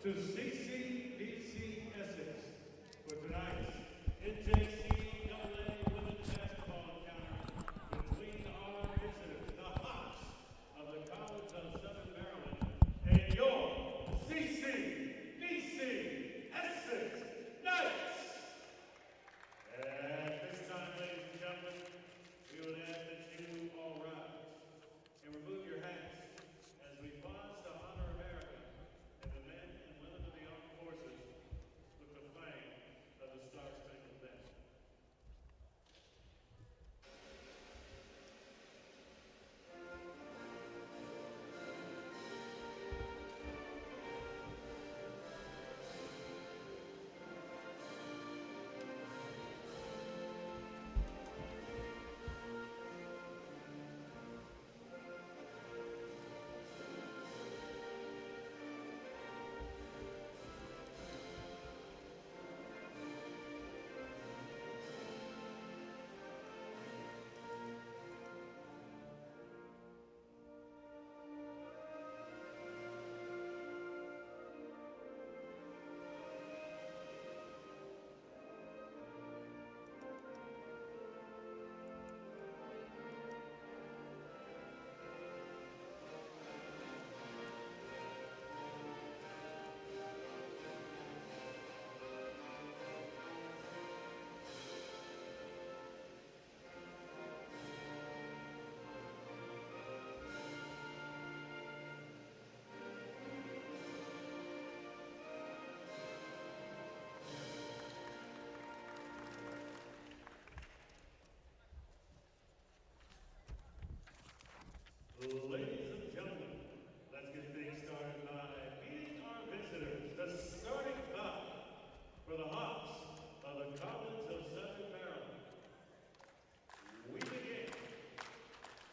to CCBC Essex for tonight's NJCAA women's basketball encounter between our visitors, the Hawks of the College of Southern Maryland, and your CCBC Essex Knights. At this time, ladies and gentlemen, we would ask that you all rise and remove your hats as we pause to honor America and the men and women of the armed forces with the flag of the Star-Spangled Banner. Ladies and gentlemen, let's get things started by meeting our visitors, the starting five for the Hawks of the College of Southern Maryland. We begin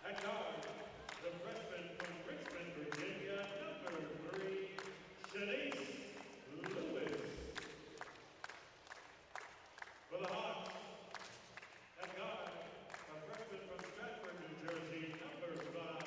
at guard, the freshman from Richmond, Virginia, number 3, Shanice Lewis. For the Hawks, at guard, a freshman from Stratford, New Jersey, number 5,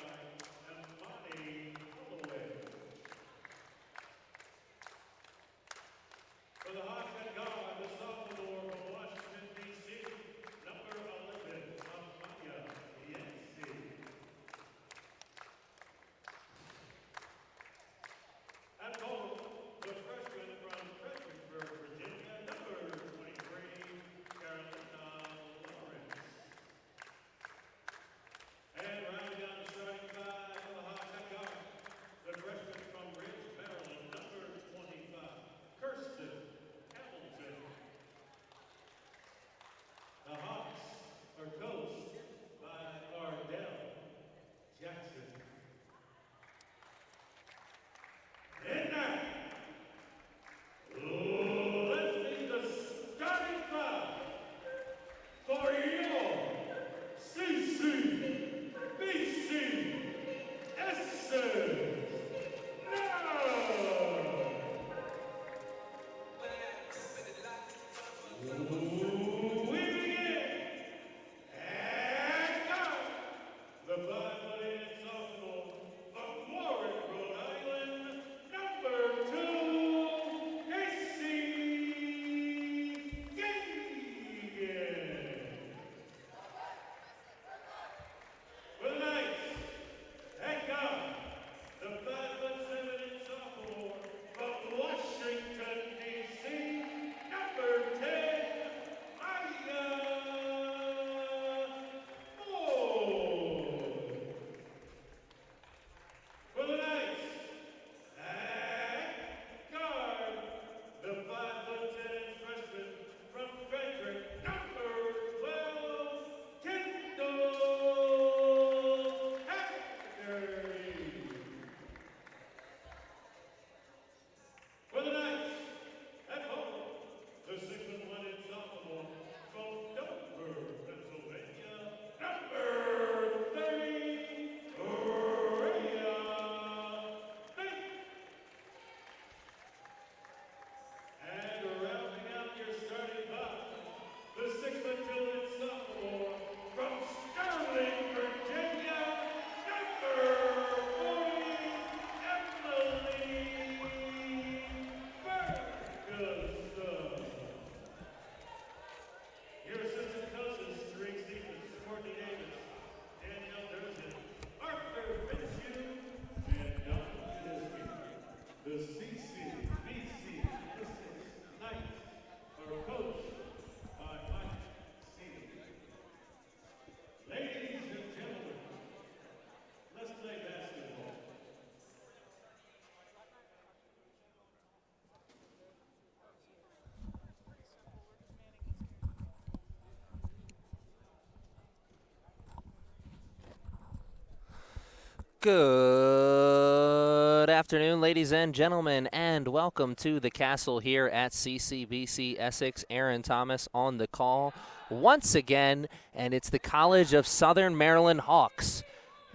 Good afternoon, ladies and gentlemen, and welcome to the Castle here at CCBC Essex. Aaron Thomas on the call once again, and it's the College of Southern Maryland Hawks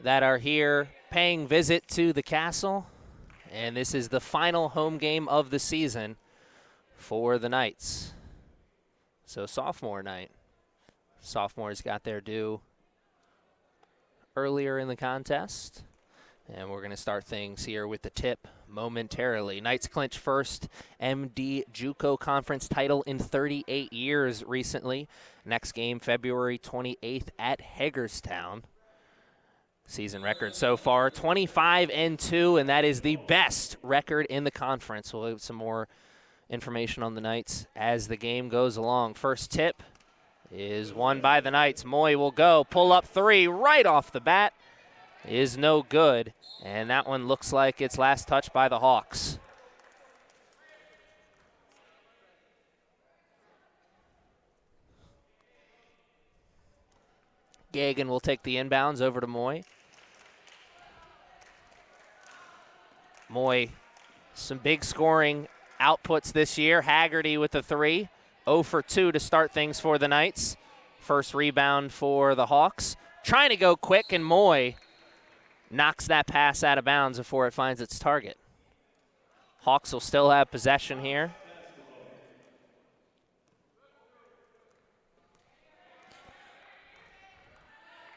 that are here paying visit to the Castle, and this is the final home game of the season for the Knights. So sophomore night. Sophomores got their due earlier in the contest. And we're going to start things here with the tip momentarily. Knights clinch first MD JUCO Conference title in 38 years recently. Next game, February 28th at Hagerstown. Season record so far, 25-2, and that is the best record in the conference. We'll have some more information on the Knights as the game goes along. First tip is won by the Knights. Moy will go, pull up three right off the bat. Is no good, and that one looks like it's last touched by the Hawks. Gagan will take the inbounds over to Moy. Moy, some big scoring outputs this year. Haggerty with the three. 0 for 2 to start things for the Knights. First rebound for the Hawks. Trying to go quick, and Moy knocks that pass out of bounds before it finds its target. Hawks will still have possession here.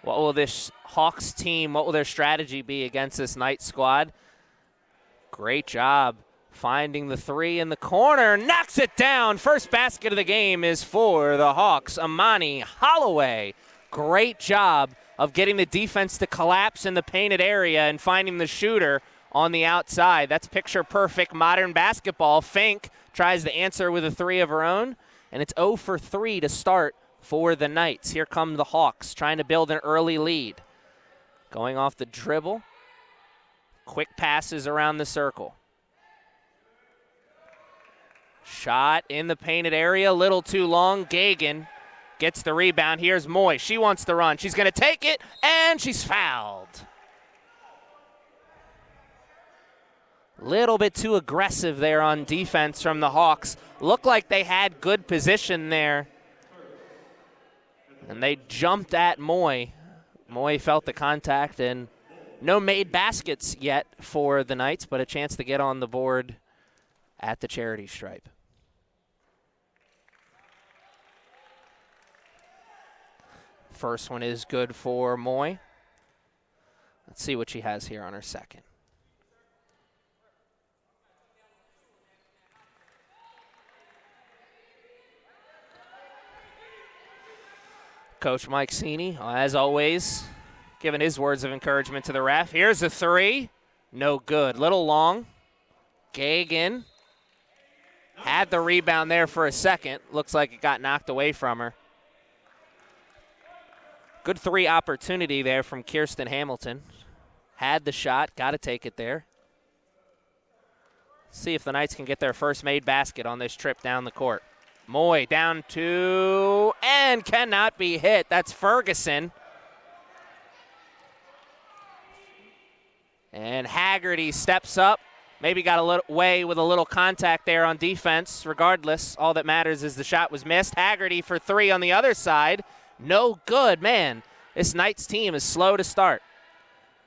What will this Hawks team, what will their strategy be against this Knights squad? Great job finding the three in the corner, knocks it down. First basket of the game is for the Hawks. Amani Holloway, great job of getting the defense to collapse in the painted area and finding the shooter on the outside. That's picture-perfect modern basketball. Fink tries to answer with a three of her own, and it's 0 for 3 to start for the Knights. Here come the Hawks trying to build an early lead. Going off the dribble. Quick passes around the circle. Shot in the painted area, a little too long. Gagan gets the rebound. Here's Moy. She wants to run. She's going to take it, and she's fouled. Little bit too aggressive there on defense from the Hawks. Looked like they had good position there. And they jumped at Moy. Moy felt the contact, and no made baskets yet for the Knights, but a chance to get on the board at the charity stripe. First one is good for Moy. Let's see what she has here on her second. Coach Mike Sini, as always, giving his words of encouragement to the ref. Here's a three. No good. Little long. Gagan had the rebound there for a second. Looks like it got knocked away from her. Good three opportunity there from Kirsten Hamilton. Had the shot. Got to take it there. See if the Knights can get their first made basket on this trip down the court. Moy down two and cannot be hit. That's Ferguson. And Haggerty steps up. Maybe got a little way with a little contact there on defense. Regardless, all that matters is the shot was missed. Haggerty for three on the other side. No good, man. This Knights team is slow to start.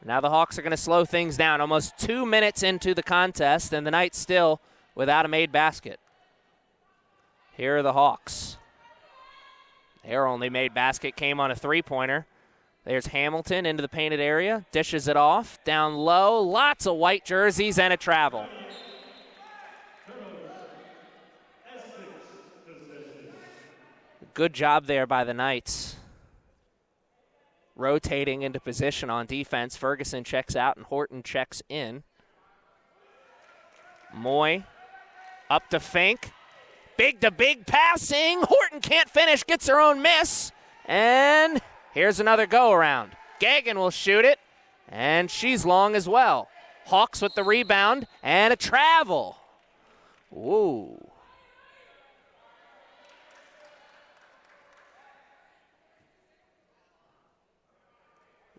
Now the Hawks are going to slow things down. Almost 2 minutes into the contest, and the Knights still without a made basket. Here are the Hawks. Their only made basket came on a three-pointer. There's Hamilton into the painted area, dishes it off, down low, lots of white jerseys and a travel. Good job there by the Knights. Rotating into position on defense. Ferguson checks out and Horton checks in. Moy up to Fink. Big to big passing. Horton can't finish, gets her own miss. And here's another go-around. Gagan will shoot it, and she's long as well. Hawks with the rebound and a travel. Ooh.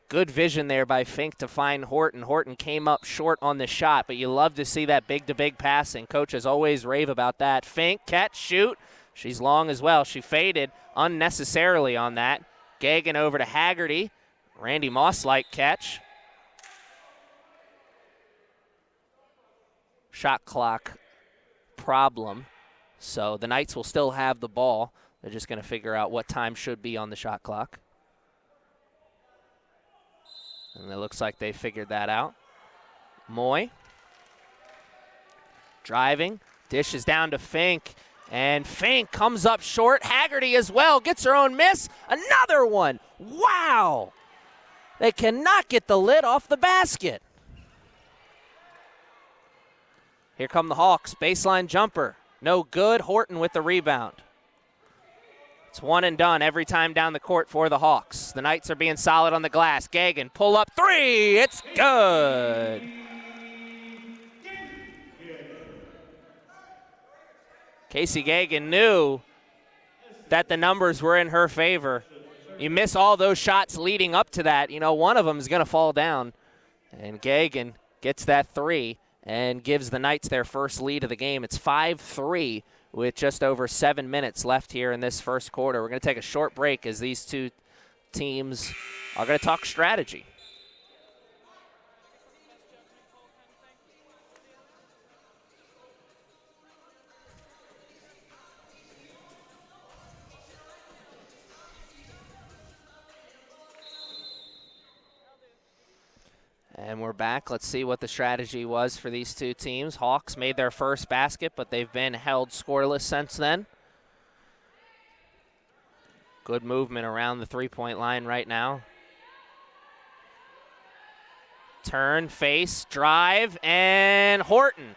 Good vision there by Fink to find Horton. Horton came up short on the shot, but you love to see that big-to-big passing. Coaches always rave about that. Fink, catch, shoot. She's long as well. She faded unnecessarily on that. Gagan over to Haggerty. Randy Moss-like catch. Shot clock problem. So the Knights will still have the ball. They're just going to figure out what time should be on the shot clock. And it looks like they figured that out. Moy. Driving. Dishes down to Fink. And Fink comes up short. Haggerty as well. Gets her own miss. Another one. Wow. They cannot get the lid off the basket. Here come the Hawks. Baseline jumper. No good. Horton with the rebound. It's one and done every time down the court for the Hawks. The Knights are being solid on the glass. Gagan, pull up three. It's good. Casey Gagan knew that the numbers were in her favor. You miss all those shots leading up to that. You know, one of them is going to fall down. And Gagan gets that three and gives the Knights their first lead of the game. It's 5-3 with just over 7 minutes left here in this first quarter. We're going to take a short break as these two teams are going to talk strategy. And we're back. Let's see what the strategy was for these two teams. Hawks made their first basket, but they've been held scoreless since then. Good movement around the three-point line right now. Turn, face, drive, and Horton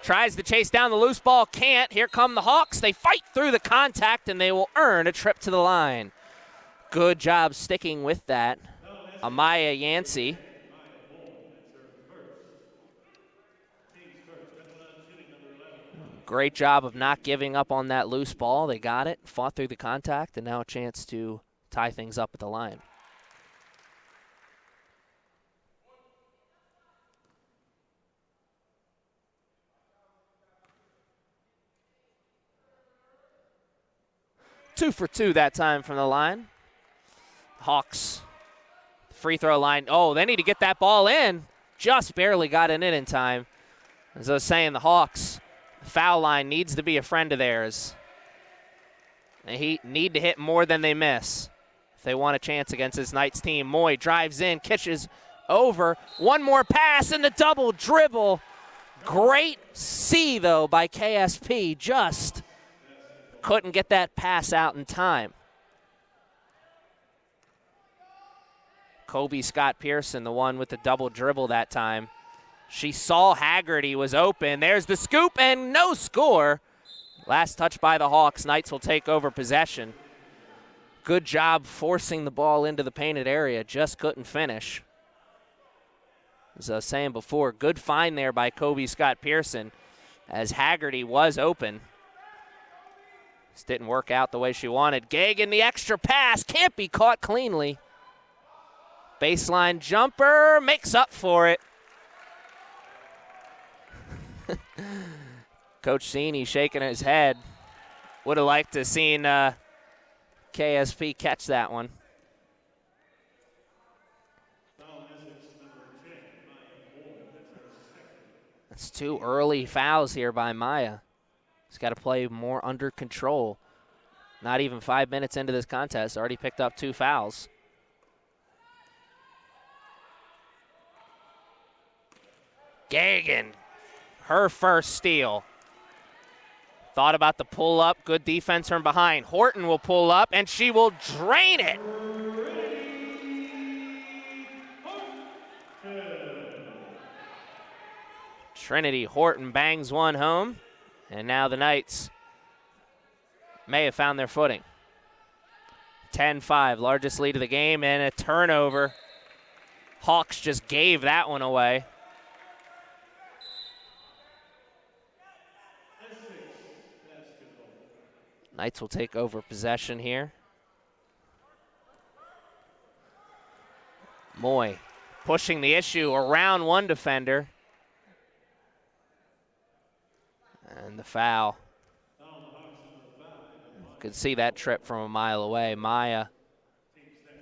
tries to chase down the loose ball. Can't. Here come the Hawks. They fight through the contact, and they will earn a trip to the line. Good job sticking with that. Amaya Yancey. Great job of not giving up on that loose ball. They got it, fought through the contact, and now a chance to tie things up at the line. Two for two that time from the line. Hawks, free throw line. Oh, they need to get that ball in. Just barely got it in time. As I was saying, the Hawks foul line needs to be a friend of theirs. They need to hit more than they miss if they want a chance against this Knights team. Moy drives in, catches over. One more pass and the double dribble. Great C, though, by KSP. Just couldn't get that pass out in time. Kobe Scott Pearson, the one with the double dribble that time. She saw Haggerty was open. There's the scoop and no score. Last touch by the Hawks. Knights will take over possession. Good job forcing the ball into the painted area. Just couldn't finish. As I was saying before, good find there by Kobe Scott Pearson as Haggerty was open. This didn't work out the way she wanted. Gagan, the extra pass, can't be caught cleanly. Baseline jumper, makes up for it. Coach Sini shaking his head. Would have liked to have seen KSP catch that one. That's two early fouls here by Maya. He's got to play more under control. Not even 5 minutes into this contest, already picked up 2 fouls. Gagan, her first steal. Thought about the pull-up. Good defense from behind. Horton will pull up, and she will drain it. Trinity Horton bangs one home, and now the Knights may have found their footing. 10-5, largest lead of the game, and a turnover. Hawks just gave that one away. Knights will take over possession here. Moy pushing the issue around one defender. And the foul. Could see that trip from a mile away. Maya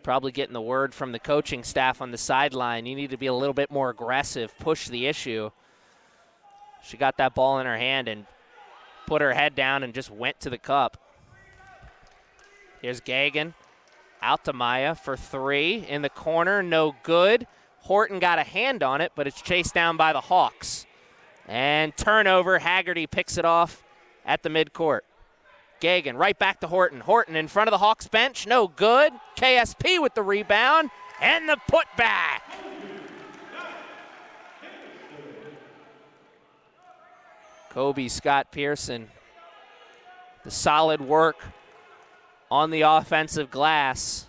probably getting the word from the coaching staff on the sideline. You need to be a little bit more aggressive, push the issue. She got that ball in her hand and put her head down and just went to the cup. Here's Gagan. Out to Maya for three. In the corner, no good. Horton got a hand on it, but it's chased down by the Hawks. And turnover, Haggerty picks it off at the midcourt. Gagan right back to Horton. Horton in front of the Hawks bench, no good. KSP with the rebound and the putback. Kobe Scott Pearson, the solid work on the offensive glass.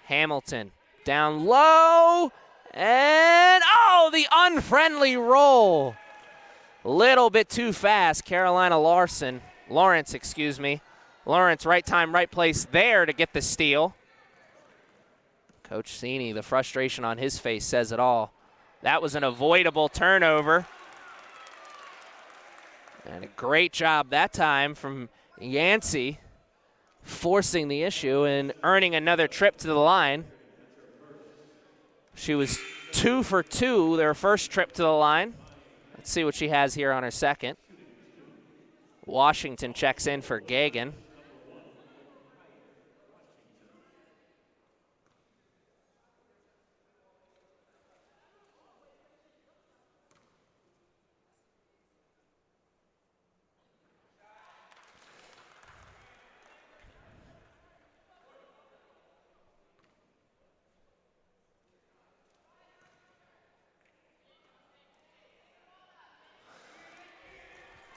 Hamilton down low, and the unfriendly roll. Little bit too fast. Lawrence, Lawrence, right time, right place there to get the steal. Coach Cini, the frustration on his face says it all. That was an avoidable turnover. And a great job that time from Yancey, forcing the issue and earning another trip to the line. She was 2 for 2 their first trip to the line. Let's see what she has here on her second. Washington checks in for Gagan.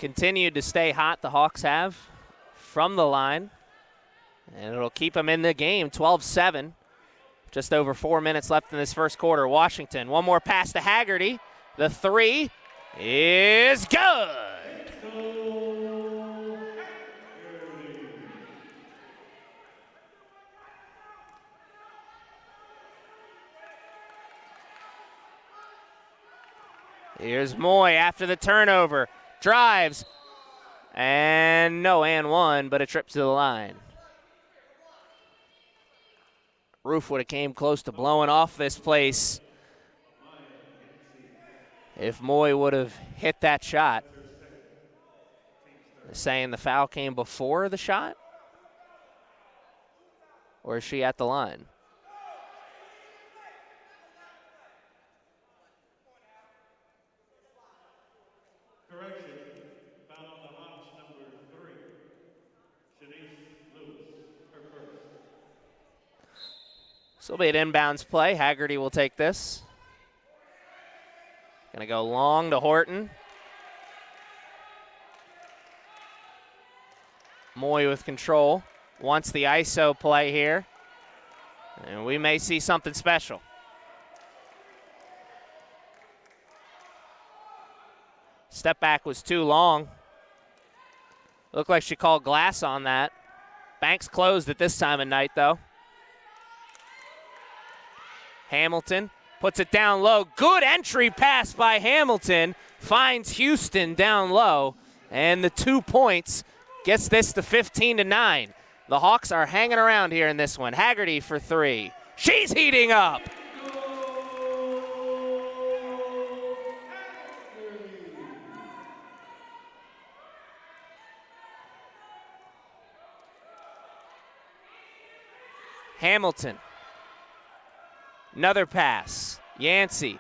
Continued to stay hot, the Hawks have, from the line. And it'll keep them in the game, 12-7. Just over 4 minutes left in this first quarter. Washington, one more pass to Haggerty. The three is good. Here's Moy after the turnover. Drives, and one, but a trip to the line. Roof would have came close to blowing off this place if Moy would have hit that shot. They're saying the foul came before the shot? Or is she at the line? This will be an inbounds play. Haggerty will take this. Going to go long to Horton. Moy with control. Wants the ISO play here. And we may see something special. Step back was too long. Looked like she called glass on that. Banks closed at this time of night, though. Hamilton puts it down low. Good entry pass by Hamilton. Finds Houston down low. And the 2 points gets this to 15-9. The Hawks are hanging around here in this one. Haggerty for three. She's heating up. Hamilton. Another pass. Yancey.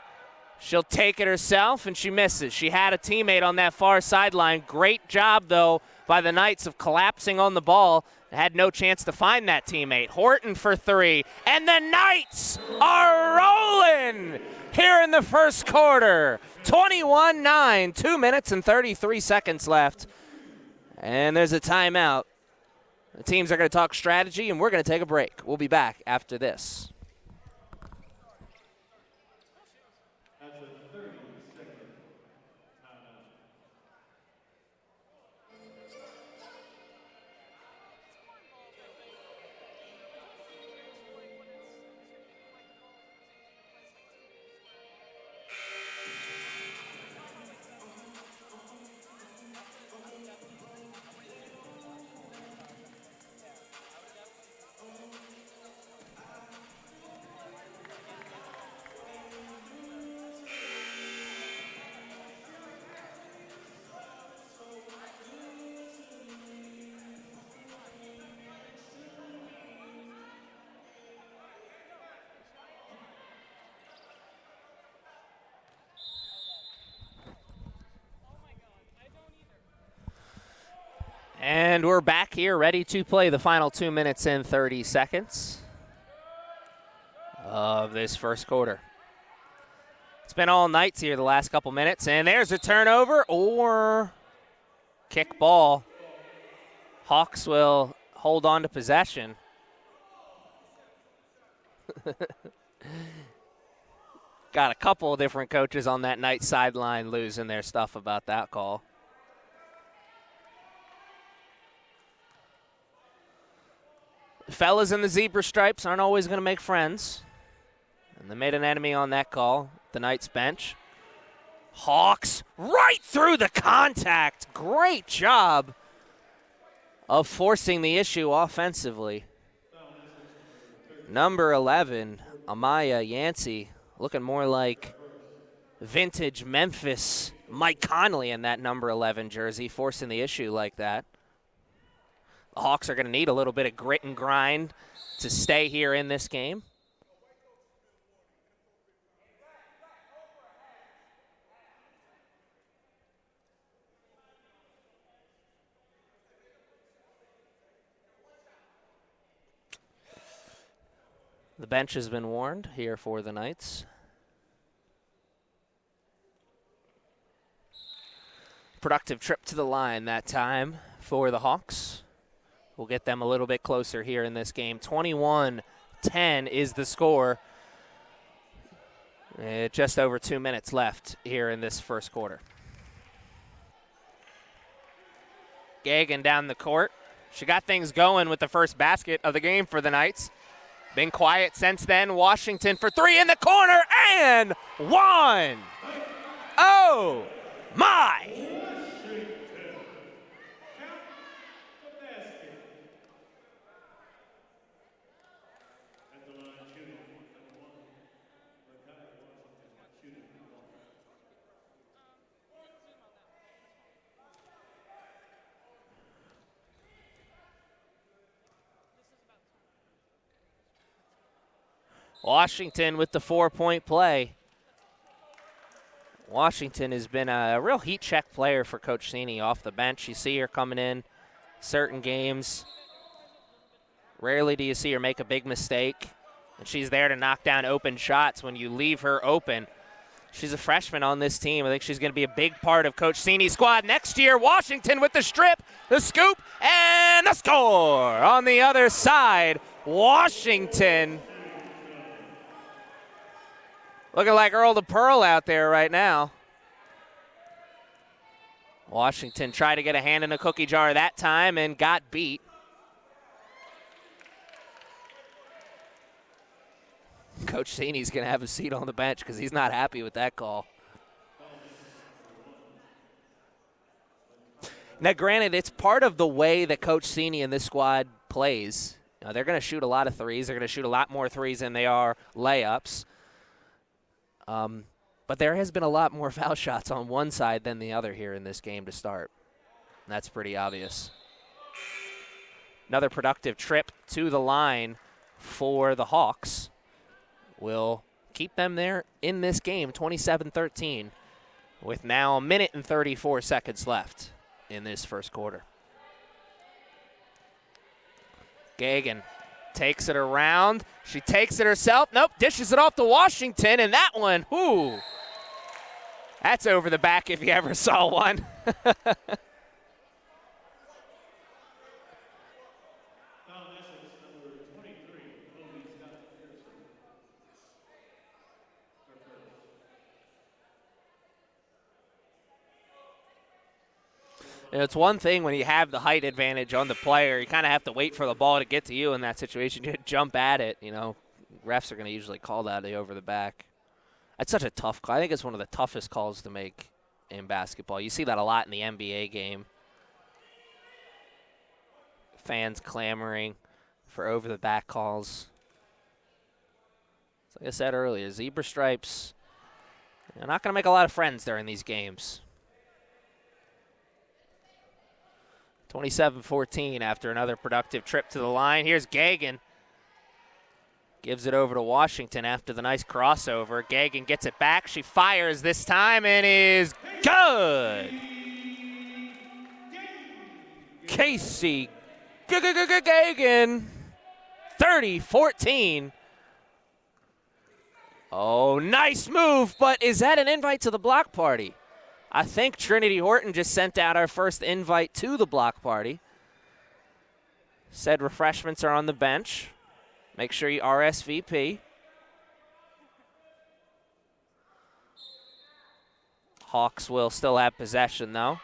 She'll take it herself, and she misses. She had a teammate on that far sideline. Great job, though, by the Knights of collapsing on the ball. Had no chance to find that teammate. Horton for three, and the Knights are rolling here in the first quarter. 21-9, 2 minutes and 33 seconds left. And there's a timeout. The teams are going to talk strategy, and we're going to take a break. We'll be back after this. And we're back here ready to play the final 2 minutes and 30 seconds of this first quarter. It's been all nights here the last couple minutes, and there's a turnover or kick ball. Hawks will hold on to possession. Got a couple of different coaches on that night sideline losing their stuff about that call. Fellas in the zebra stripes aren't always going to make friends. And they made an enemy on that call, the Knights bench. Hawks right through the contact. Great job of forcing the issue offensively. Number 11, Amaya Yancey, looking more like vintage Memphis Mike Conley in that number 11 jersey, forcing the issue like that. The Hawks are going to need a little bit of grit and grind to stay here in this game. The bench has been warned here for the Knights. Productive trip to the line that time for the Hawks. We'll get them a little bit closer here in this game. 21-10 is the score. Just over 2 minutes left here in this first quarter. Gagan down the court. She got things going with the first basket of the game for the Knights. Been quiet since then. Washington for three in the corner and one. Oh, my. Washington with the 4-point play. Washington has been a real heat check player for Coach Cini off the bench. You see her coming in certain games. Rarely do you see her make a big mistake. And she's there to knock down open shots when you leave her open. She's a freshman on this team. I think she's going to be a big part of Coach Cini's squad next year. Washington with the strip, the scoop, and the score on the other side. Washington looking like Earl to Pearl out there right now. Washington tried to get a hand in a cookie jar that time and got beat. Coach Cini's going to have a seat on the bench because he's not happy with that call. Now, granted, it's part of the way that Coach Cini and this squad plays. Now, they're going to shoot a lot of threes. They're going to shoot a lot more threes than they are layups. But there has been a lot more foul shots on one side than the other here in this game to start. And that's pretty obvious. Another productive trip to the line for the Hawks will keep them there in this game, 27-13, with now a minute and 34 seconds left in this first quarter. Gagan takes it around. She takes it herself. Nope, dishes it off to Washington, and that one, whoo. That's over the back if you ever saw one. You know, it's one thing when you have the height advantage on the player. You kind of have to wait for the ball to get to you in that situation. You jump at it, you know. Refs are going to usually call that over the back. That's such a tough call. I think it's one of the toughest calls to make in basketball. You see that a lot in the NBA game. Fans clamoring for over-the-back calls. Like I said earlier, zebra stripes, they're not going to make a lot of friends during these games. 27-14 after another productive trip to the line. Here's Gagan. Gives it over to Washington after the nice crossover. Gagan gets it back. She fires this time and is good. Casey Gagan, 30-14. Oh, nice move, but is that an invite to the block party? I think Trinity Horton just sent out our first invite to the block party. Said refreshments are on the bench. Make sure you RSVP. Hawks will still have possession, though.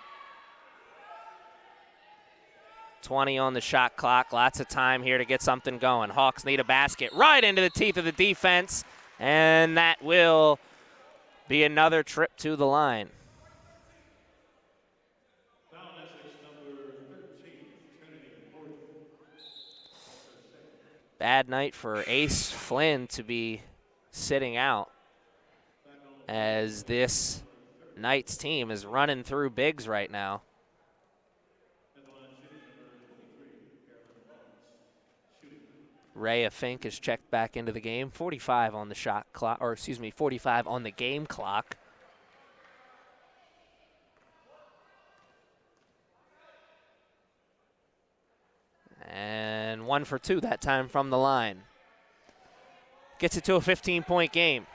20 on the shot clock. Lots of time here to get something going. Hawks need a basket right into the teeth of the defense, and that will be another trip to the line. Bad night for Ace Flynn to be sitting out, as this Knights team is running through bigs right now. Rhea Fink is checked back into the game. 45 on the shot clock, or excuse me, 45 on the game clock. And 1 for 2 that time from the line. Gets it to a 15-point game.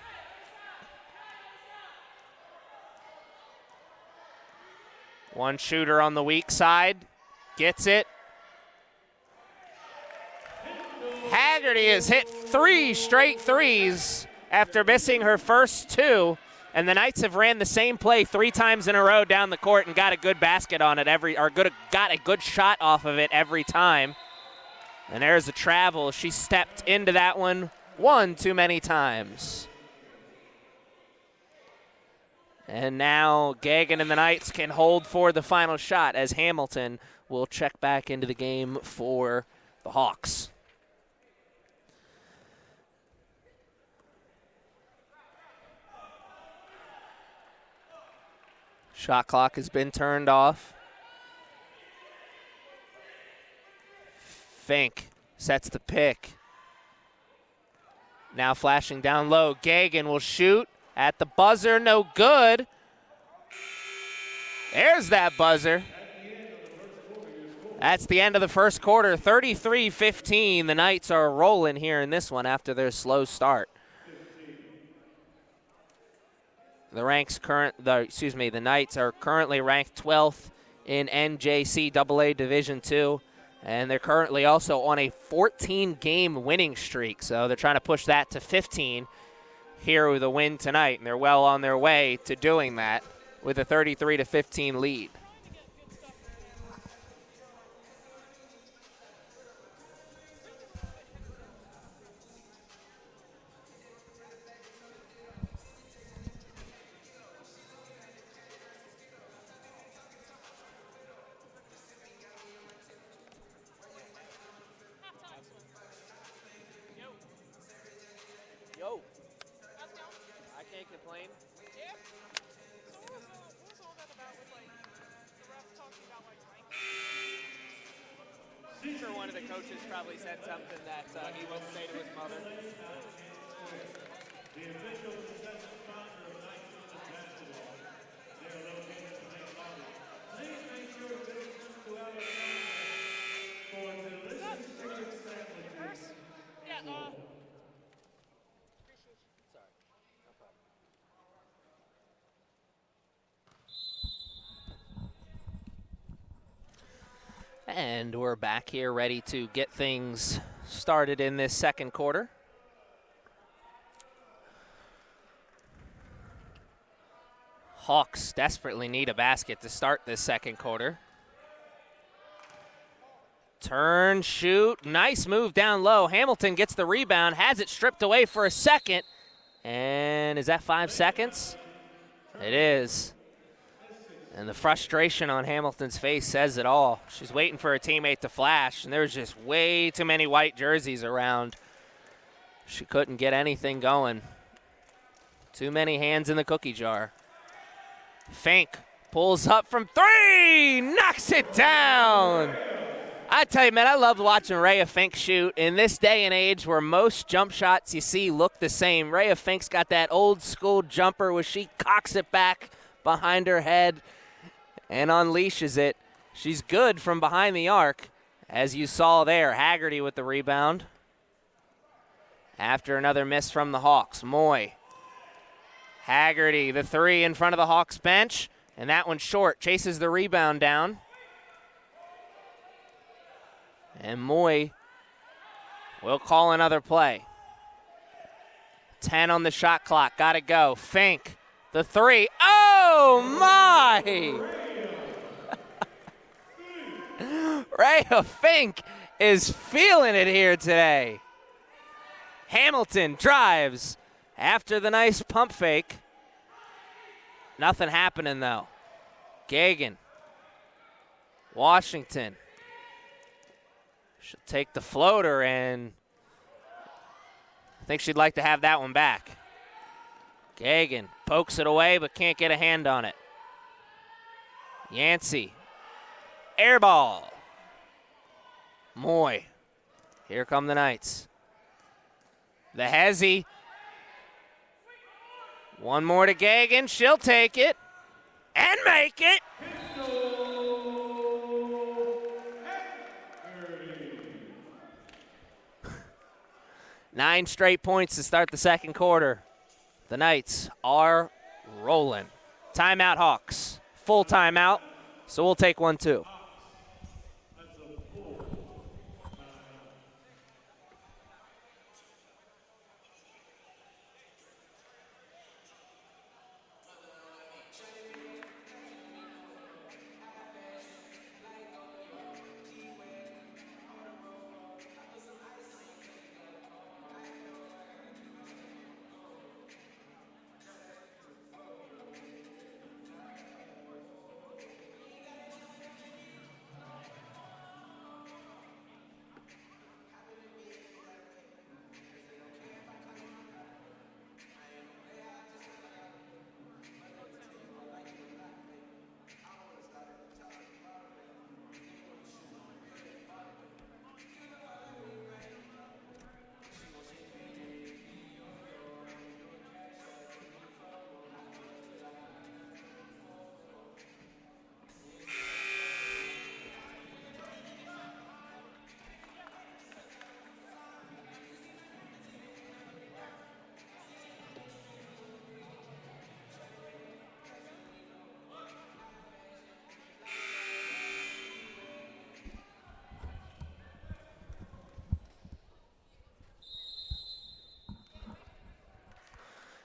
One shooter on the weak side. Gets it. Haggerty has hit 3 straight threes after missing her first 2. And the Knights have ran the same play 3 times in a row down the court and got a good basket on it got a good shot off of it every time. And there's a travel. She stepped into that one too many times. And now Gagan and the Knights can hold for the final shot, as Hamilton will check back into the game for the Hawks. Shot clock has been turned off. Fink sets the pick. Now flashing down low. Gagan will shoot at the buzzer. No good. There's that buzzer. That's the end of the first quarter. 33-15. The Knights are rolling here in this one after their slow start. The Knights are currently ranked 12th in NJCAA Division II, and they're currently also on a 14-game winning streak. So they're trying to push that to 15 here with a win tonight, and they're well on their way to doing that with a 33-15 lead. One of the coaches probably said something that he wouldn't say to his mother. The official successor sponsor of Knights Women's Basketball. They are located in Lake Lobby. Please make sure to listen to our for delicious chicken sandwiches. Yeah, Sorry, no problem. And we're back here ready to get things started in this second quarter. Hawks desperately need a basket to start this second quarter. Turn, shoot, nice move down low. Hamilton gets the rebound, has it stripped away for a second. And is that 5 seconds? It is. And the frustration on Hamilton's face says it all. She's waiting for her teammate to flash, and there's just way too many white jerseys around. She couldn't get anything going. Too many hands in the cookie jar. Fink pulls up from 3, knocks it down. I tell you, man, I love watching Rhea Fink shoot. In this day and age where most jump shots you see look the same, Rhea Fink's got that old school jumper where she cocks it back behind her head and unleashes it. She's good from behind the arc, as you saw there. Haggerty with the rebound. After another miss from the Hawks, Moy. Haggerty, the three in front of the Hawks bench, and that one short. Chases the rebound down. And Moy will call another play. 10 on the shot clock, gotta go. Fink, the three. Oh my! Rhea Fink is feeling it here today. Hamilton drives after the nice pump fake. Nothing happening though. Gagan. Washington. She'll take the floater, and I think she'd like to have that one back. Gagan pokes it away but can't get a hand on it. Yancey. Air ball. Moy. Here come the Knights. The Hezzy. One more to Gagan. She'll take it and make it. 9 straight points to start the second quarter. The Knights are rolling. Timeout, Hawks. Full timeout, so we'll take one too.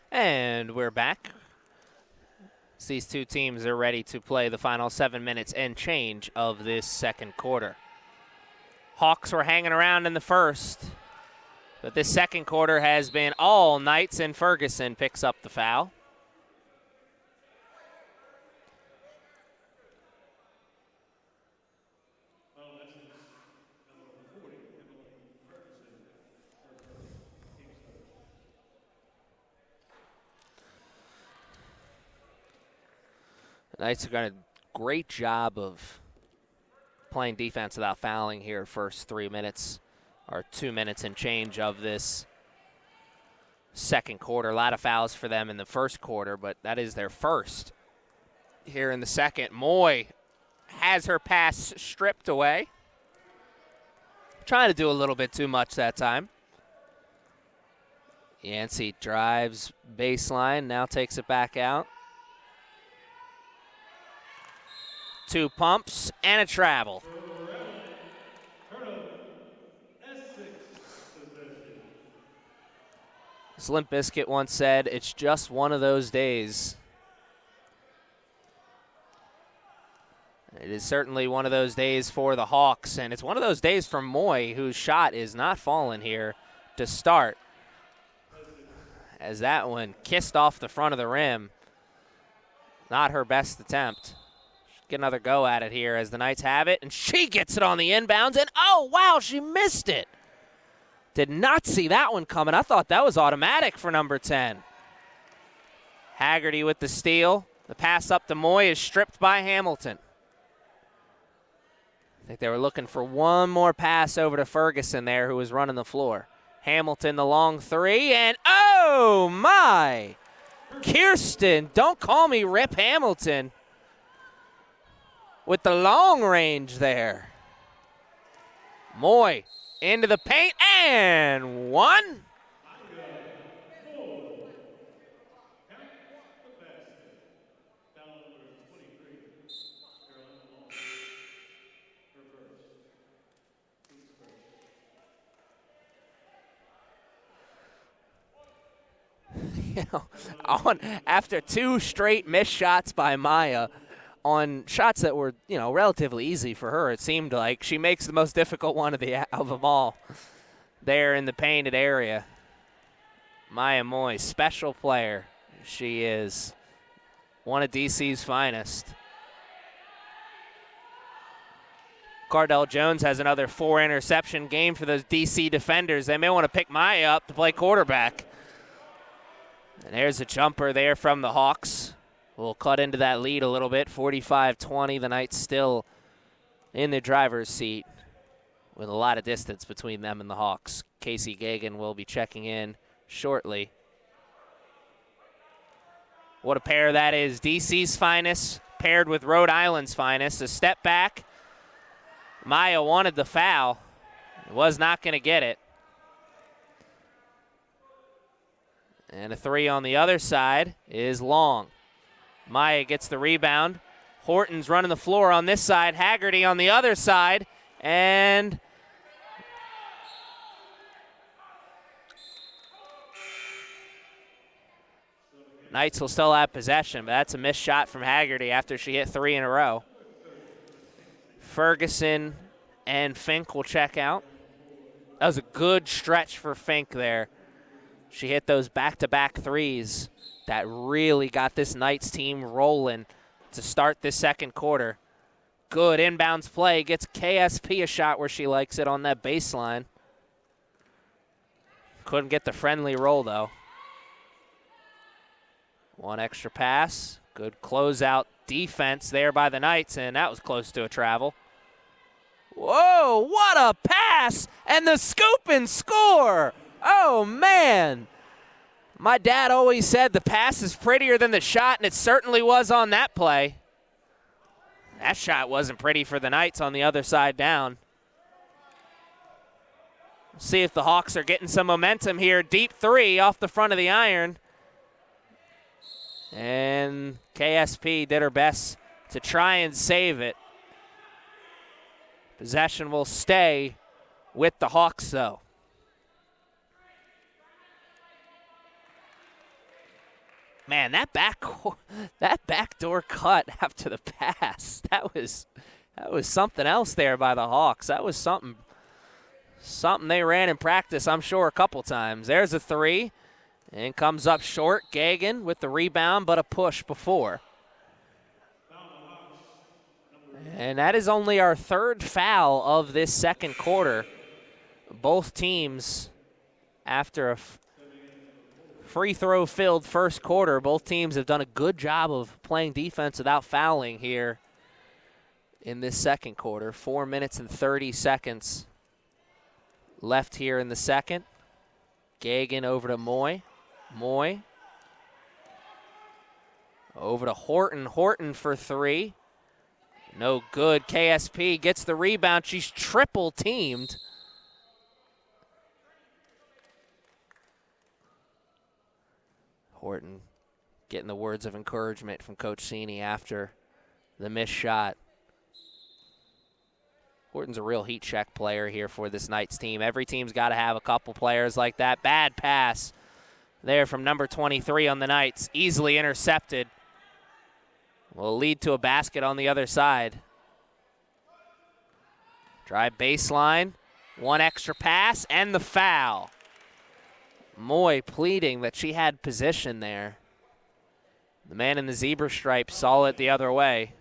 And we're back. These two teams are ready to play the final 7 minutes and change of this second quarter. Hawks were hanging around in the first, but this second quarter has been all Knights, and Ferguson picks up the foul. Knights have done a great job of playing defense without fouling here first 3 minutes, or 2 minutes and change of this second quarter. A lot of fouls for them in the first quarter, but that is their first here in the second. Moy has her pass stripped away. Trying to do a little bit too much that time. Yancey drives baseline, now takes it back out. 2 pumps and a travel. As Limp Bizkit once said, it's just one of those days. It is certainly one of those days for the Hawks, and it's one of those days for Moy, whose shot is not falling here to start. As that one kissed off the front of the rim. Not her best attempt. Get another go at it here as the Knights have it, and she gets it on the inbounds, and oh, wow, she missed it. Did not see that one coming. I thought that was automatic for number 10. Haggerty with the steal. The pass up to Moy is stripped by Hamilton. I think they were looking for one more pass over to Ferguson there, who was running the floor. Hamilton, the long three, and oh, my. Kirsten, don't call me Rip Hamilton. with the long range there. Moy into the paint and one. After two straight missed shots by Maya on shots that were, relatively easy for her, it seemed like she makes the most difficult one of them all there in the painted area. Maya Moy, special player. She is one of DC's finest. Cardell Jones has another 4-interception game for those DC defenders. They may want to pick Maya up to play quarterback. And there's a jumper there from the Hawks. We'll cut into that lead a little bit, 45-20. The Knights still in the driver's seat with a lot of distance between them and the Hawks. Casey Gagan will be checking in shortly. What a pair that is. DC's finest paired with Rhode Island's finest. A step back. Maya wanted the foul. Was not going to get it. And a three on the other side is long. Maya gets the rebound. Horton's running the floor on this side. Haggerty on the other side. And Knights will still have possession, but that's a missed shot from Haggerty after she hit three in a row. Ferguson and Fink will check out. That was a good stretch for Fink there. She hit those back-to-back threes that really got this Knights team rolling to start this second quarter. Good inbounds play. Gets KSP a shot where she likes it on that baseline. Couldn't get the friendly roll, though. One extra pass. Good closeout defense there by the Knights, and that was close to a travel. Whoa, what a pass! And the scoop and score! Oh, man. My dad always said the pass is prettier than the shot, and it certainly was on that play. That shot wasn't pretty for the Knights on the other side down. See if the Hawks are getting some momentum here. Deep three off the front of the iron. And KSP did her best to try and save it. Possession will stay with the Hawks, though. Man, that backdoor cut after the pass, that was something else there by the Hawks. That was something they ran in practice, I'm sure, a couple times. There's a three, and comes up short. Gagan with the rebound, but a push before. And that is only our third foul of this second quarter. Both teams, after a free throw filled first quarter, both teams have done a good job of playing defense without fouling here in this second quarter. 4 minutes and 30 seconds left here in the second. Gagan over to Moy. Moy over to Horton. Horton for three. No good. KSP gets the rebound. She's triple teamed. Horton getting the words of encouragement from Coach Cini after the missed shot. Horton's a real heat check player here for this Knights team. Every team's got to have a couple players like that. Bad pass there from number 23 on the Knights. Easily intercepted. Will lead to a basket on the other side. Drive baseline. One extra pass and the foul. Moy pleading that she had position there. The man in the zebra stripe saw it the other way.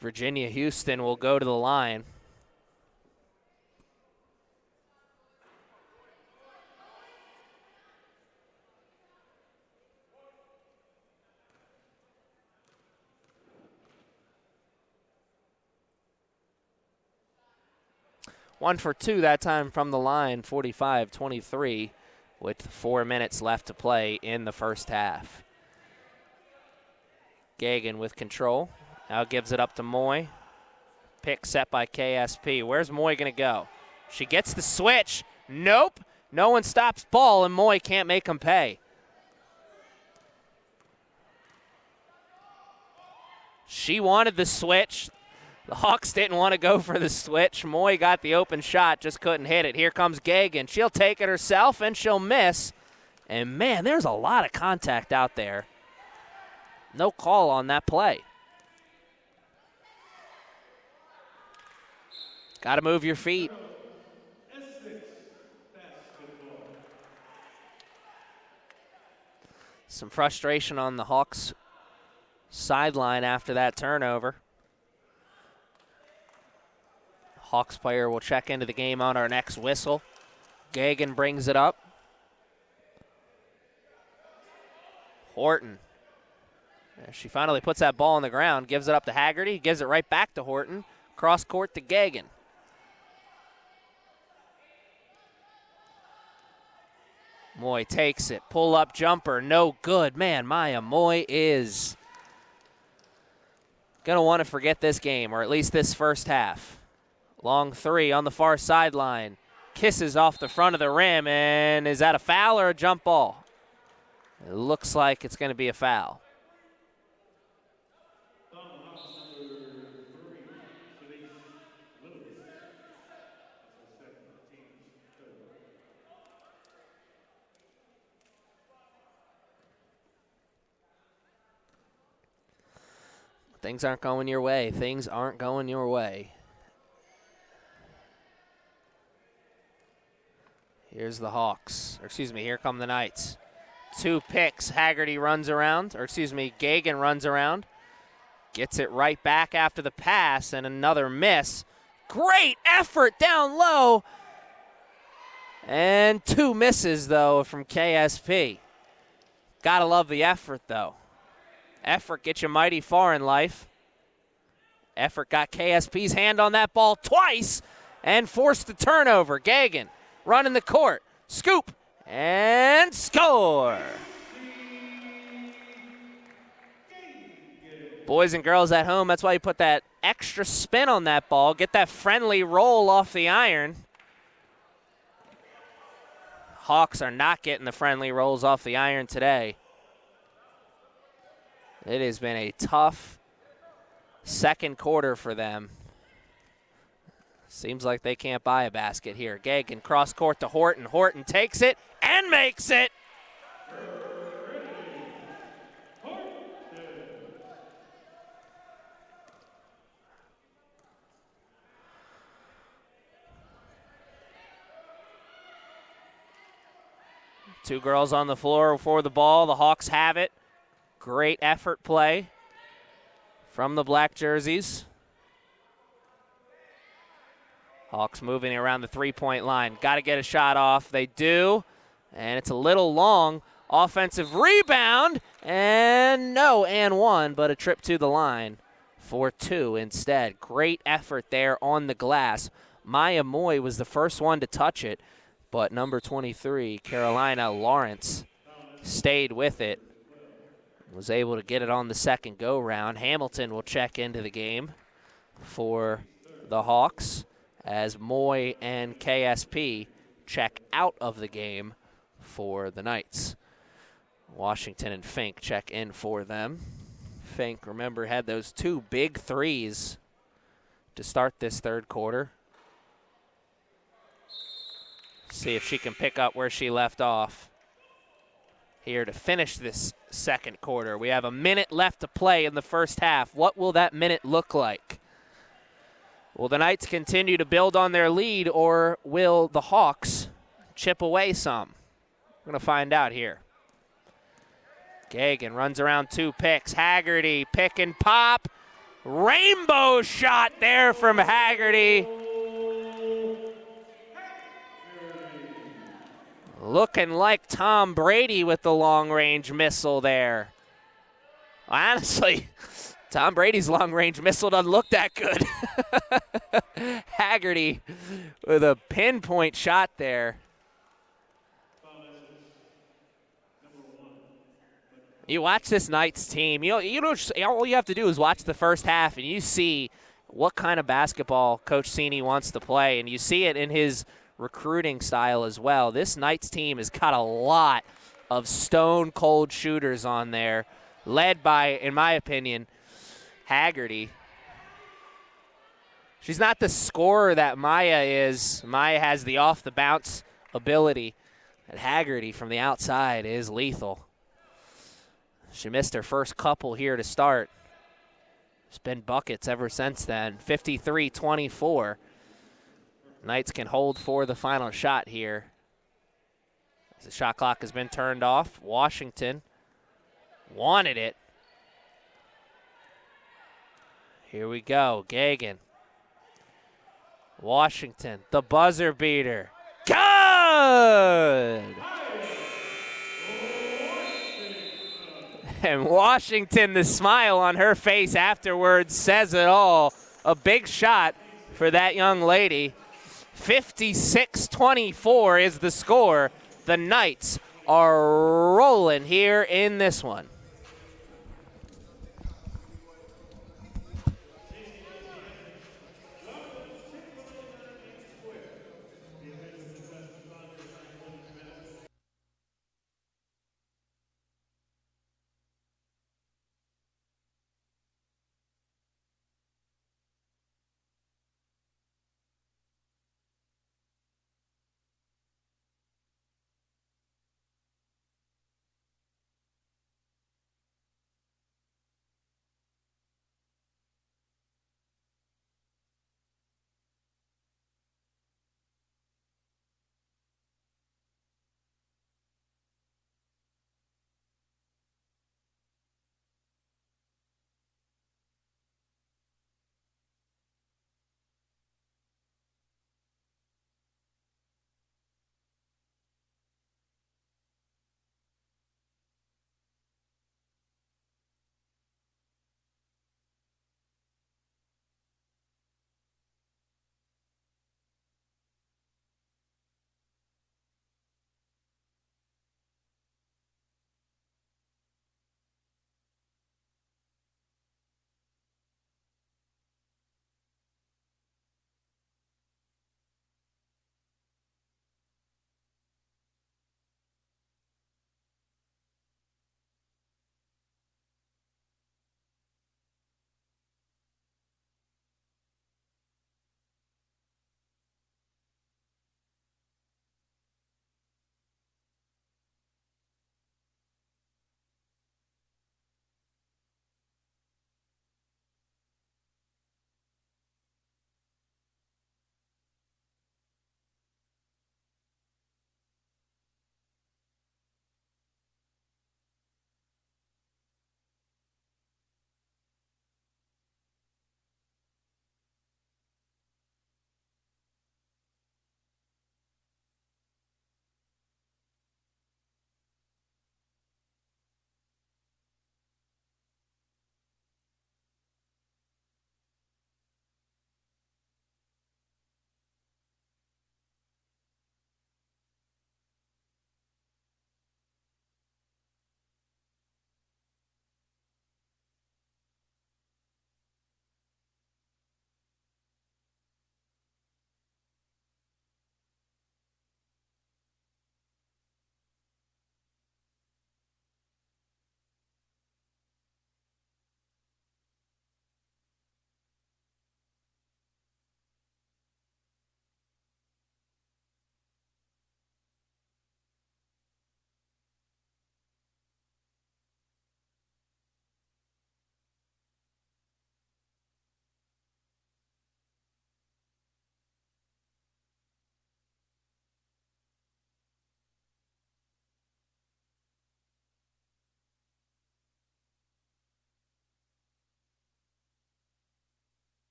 Virginia Houston will go to the line. One for two that time from the line, 45-23, with 4 minutes left to play in the first half. Gagan with control. Now gives it up to Moy. Pick set by KSP. Where's Moy going to go? She gets the switch. Nope. No one stops ball, and Moy can't make him pay. She wanted the switch. The Hawks didn't want to go for the switch. Moy got the open shot, just couldn't hit it. Here comes Gagan. She'll take it herself, and she'll miss. And, man, there's a lot of contact out there. No call on that play. Got to move your feet. Some frustration on the Hawks sideline after that turnover. Hawks player will check into the game on our next whistle. Gagan brings it up. Horton. She finally puts that ball on the ground, gives it up to Haggerty, gives it right back to Horton. Cross court to Gagan. Moy takes it. Pull up jumper. No good. Man, Maya Moy is going to want to forget this game, or at least this first half. Long three on the far sideline. Kisses off the front of the rim, and is that a foul or a jump ball? It looks like it's going to be a foul. Things aren't going your way. Things aren't going your way. Here's the Hawks. Or excuse me, here come the Knights. 2 picks. Haggerty runs around. Or excuse me, Gagan runs around. Gets it right back after the pass and another miss. Great effort down low. And 2 misses, though, from KSP. Gotta love the effort, though. Effort gets you mighty far in life. Effort got KSP's hand on that ball twice and forced the turnover. Gagan running the court. Scoop and score. Boys and girls at home, that's why you put that extra spin on that ball. Get that friendly roll off the iron. Hawks are not getting the friendly rolls off the iron today. It has been a tough second quarter for them. Seems like they can't buy a basket here. Gagan cross court to Horton. Horton takes it and makes it. Two girls on the floor for the ball. The Hawks have it. Great effort play from the black jerseys. Hawks moving around the three-point line. Got to get a shot off. They do, and it's a little long. Offensive rebound, and no, and 1, but a trip to the line for 2 instead. Great effort there on the glass. Maya Moy was the first one to touch it, but number 23, Carolina Lawrence, stayed with it. Was able to get it on the second go-round. Hamilton will check into the game for the Hawks as Moy and KSP check out of the game for the Knights. Washington and Fink check in for them. Fink, remember, had those 2 big threes to start this third quarter. See if she can pick up where she left off here to finish this second quarter. We have a minute left to play in the first half. What will that minute look like? Will the Knights continue to build on their lead, or will the Hawks chip away some? We're going to find out here. Gagan runs around 2 picks. Haggerty, pick and pop. Rainbow shot there from Haggerty. Looking like Tom Brady with the long-range missile there. Honestly, Tom Brady's long-range missile doesn't look that good. Haggerty with a pinpoint shot there. You watch this Knights team. All you have to do is watch the first half, and you see what kind of basketball Coach Cini wants to play, and you see it in his recruiting style as well. This Knights team has got a lot of stone-cold shooters on there, led by, in my opinion, Haggerty. She's not the scorer that Maya is. Maya has the off-the-bounce ability, and Haggerty from the outside is lethal. She missed her first couple here to start. It's been buckets ever since then. 53-24. Knights can hold for the final shot here. As the shot clock has been turned off, Washington wanted it. Here we go, Gagan. Washington, the buzzer beater. Good! And Washington, the smile on her face afterwards says it all. A big shot for that young lady. 56-24 is the score. The Knights are rolling here in this one.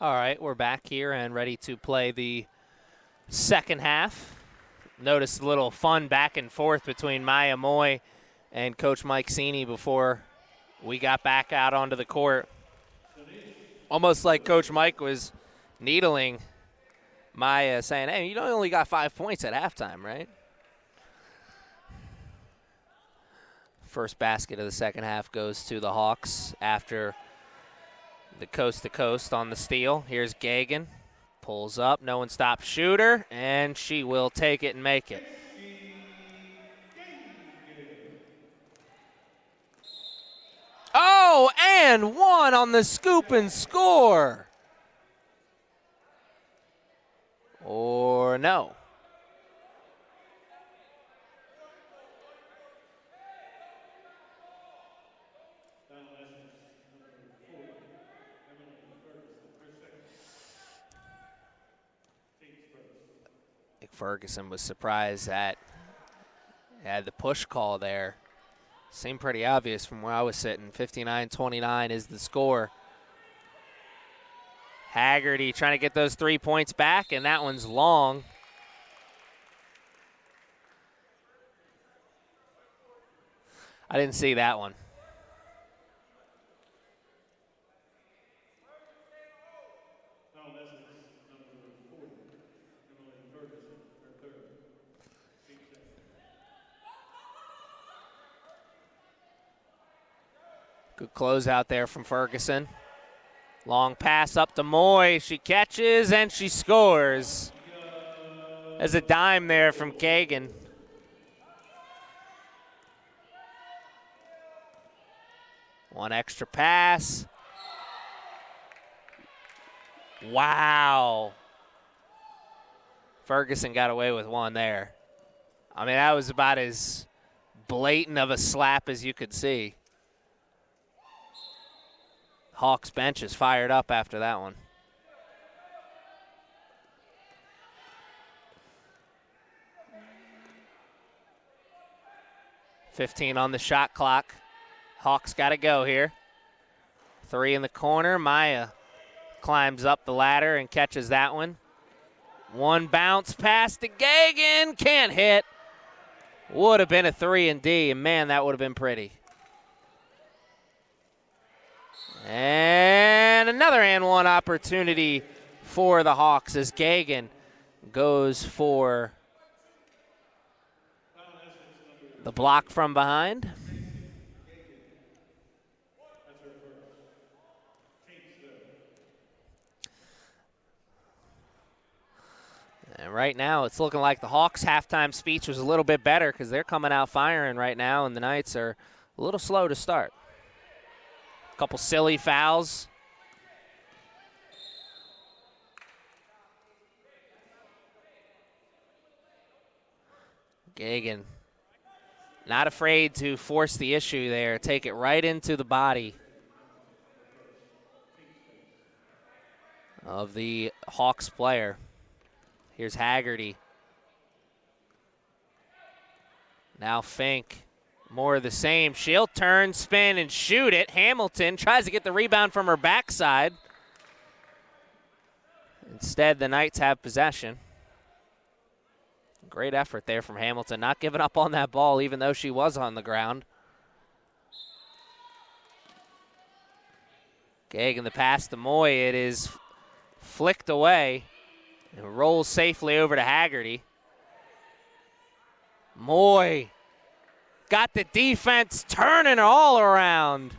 All right, we're back here and ready to play the second half. Notice a little fun back and forth between Maya Moy and Coach Mike Sini before we got back out onto the court. Almost like Coach Mike was needling Maya, saying, hey, you only got 5 points at halftime, right? First basket of the second half goes to the Hawks after the coast-to-coast on the steal. Here's Gagan. Pulls up, no one stops shooter, and she will take it and make it. Oh, and one on the scoop and score. Or no. Ferguson was surprised that had the push call there. Seemed pretty obvious from where I was sitting. 59-29 is the score. Haggerty trying to get those 3 points back, and that one's long. I didn't see that one. Good close out there from Ferguson. Long pass up to Moy. She catches and she scores. There's a dime there from Kagan. One extra pass. Wow. Ferguson got away with one there. I mean, that was about as blatant of a slap as you could see. Hawks bench is fired up after that one. .15 on the shot clock. Hawks got to go here. 3 in the corner. Maya climbs up the ladder and catches that one. One bounce pass to Gagan. Can't hit. Would have been a 3 and D, and man, that would have been pretty. And another and one opportunity for the Hawks as Gagan goes for the block from behind. And right now it's looking like the Hawks' halftime speech was a little bit better because they're coming out firing right now, and the Knights are a little slow to start. Couple silly fouls. Gagan not afraid to force the issue there. Take it right into the body of the Hawks player. Here's Haggerty. Now Fink. More of the same. She'll turn, spin, and shoot it. Hamilton tries to get the rebound from her backside. Instead, the Knights have possession. Great effort there from Hamilton, not giving up on that ball even though she was on the ground. Gagan the pass to Moy. It is flicked away and rolls safely over to Haggerty. Moy got the defense turning all around.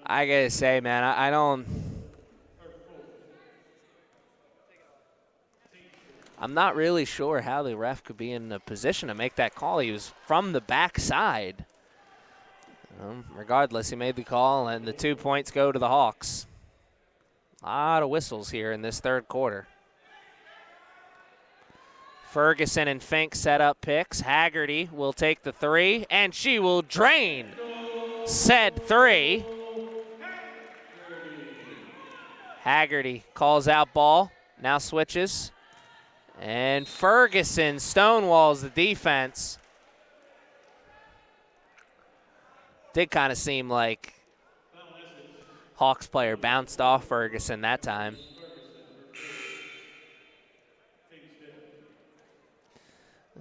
I gotta say, man, I'm not really sure how the ref could be in a position to make that call. He was from the backside. Regardless, he made the call, and the 2 points go to the Hawks. A lot of whistles here in this third quarter. Ferguson and Fink set up picks. Haggerty will take the 3, and she will drain said 3. Haggerty calls out ball, now switches. And Ferguson stonewalls the defense. Did kind of seem like Hawks player bounced off Ferguson that time.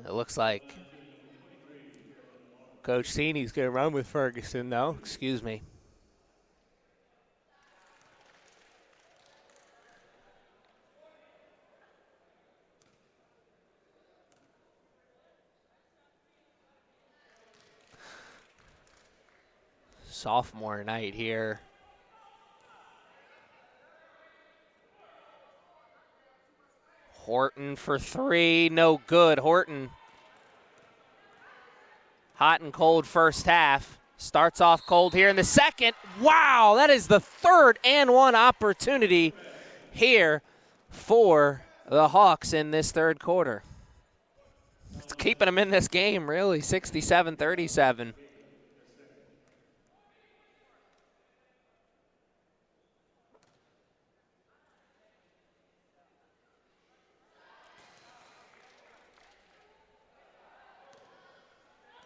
It looks like Coach Seeney's going to run with Ferguson, though. Excuse me. Sophomore night here. Horton for three, no good. Horton, hot and cold first half. Starts off cold here in the second. Wow, that is the third and one opportunity here for the Hawks in this third quarter. It's keeping them in this game, really, 67-37.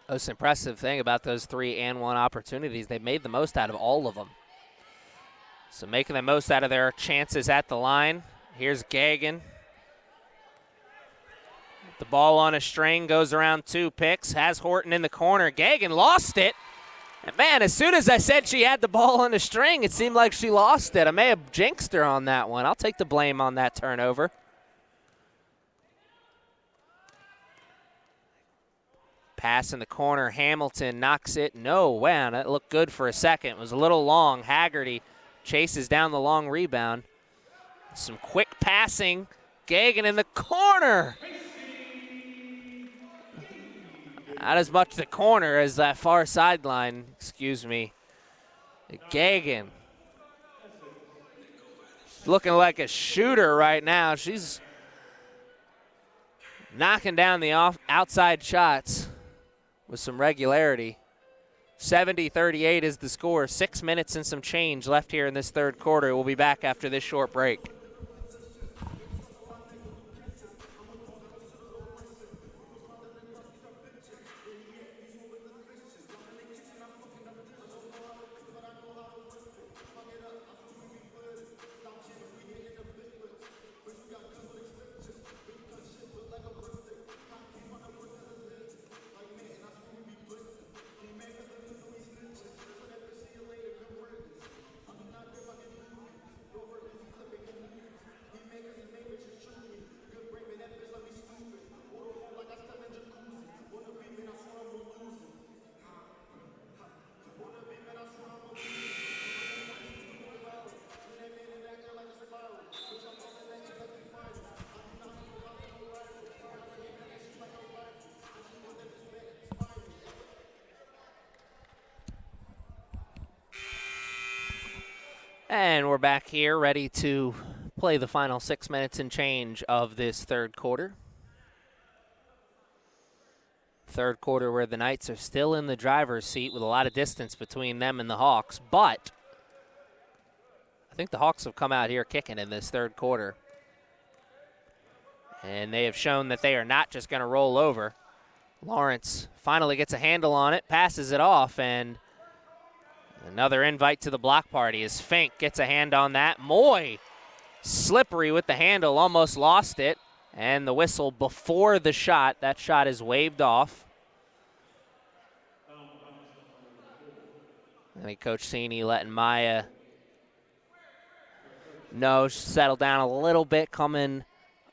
Most impressive thing about those 3-and-1 opportunities, they made the most out of all of them. So making the most out of their chances at the line. Here's Gagan. The ball on a string, goes around 2 picks, has Horton in the corner. Gagan lost it. And man, as soon as I said she had the ball on a string, it seemed like she lost it. I may have jinxed her on that one. I'll take the blame on that turnover. Pass in the corner, Hamilton knocks it. No, wow, that looked good for a second. It was a little long. Haggerty chases down the long rebound. Some quick passing. Gagan in the corner. Not as much the corner as that far sideline, excuse me. Gagan. Looking like a shooter right now. She's knocking down the outside shots with some regularity. 70-38 is the score. 6 minutes and some change left here in this third quarter. We'll be back after this short break. And we're back here ready to play the final 6 minutes and change of this third quarter. Third quarter where the Knights are still in the driver's seat with a lot of distance between them and the Hawks, but I think the Hawks have come out here kicking in this third quarter. And they have shown that they are not just going to roll over. Lawrence finally gets a handle on it, passes it off, and another invite to the block party as Fink gets a hand on that. Moy, slippery with the handle, almost lost it. And the whistle before the shot. That shot is waved off. I think Coach Seeney letting Maya settle down a little bit, coming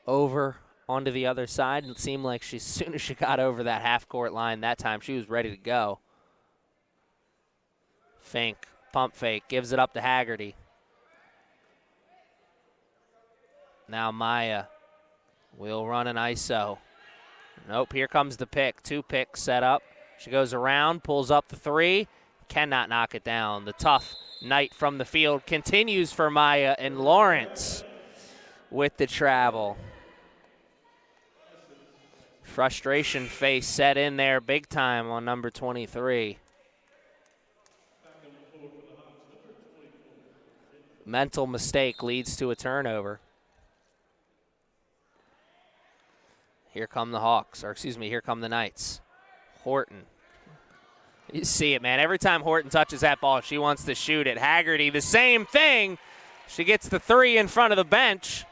over onto the other side. It seemed like as soon as she got over that half-court line that time, she was ready to go. Fink, pump fake, gives it up to Haggerty. Now Maya will run an ISO. Nope, here comes the pick. 2 picks set up. She goes around, pulls up the 3, cannot knock it down. The tough night from the field continues for Maya, and Lawrence with the travel. Frustration face set in there big time on number 23. Mental mistake leads to a turnover. Here come the Hawks, here come the Knights. Horton You see it, man. Every time Horton touches that ball, she wants to shoot it. Haggerty, the same thing. She gets the three in front of the bench.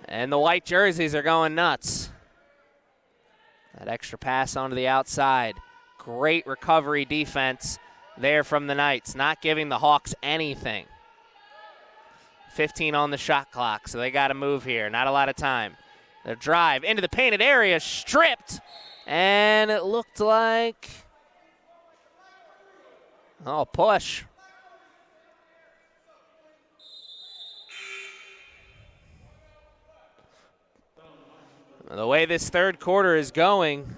And the white jerseys are going nuts. That extra pass onto the outside. Great recovery defense there from the Knights, not giving the Hawks anything. 15 on the shot clock, so they got to move here. Not a lot of time. The drive into the painted area, stripped, and it looked like, oh, push. The way this third quarter is going,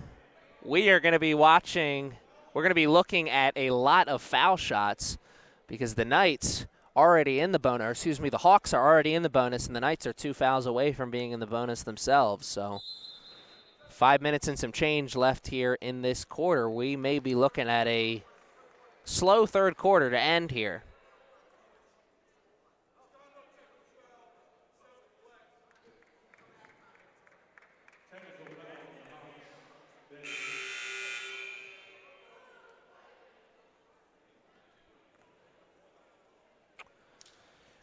we are going to be watching, we're going to be looking at a lot of foul shots because the Knights already in the bonus, or excuse me, the Hawks are already in the bonus, and the Knights are 2 fouls away from being in the bonus themselves. So 5 minutes and some change left here in this quarter. We may be looking at a slow third quarter to end here.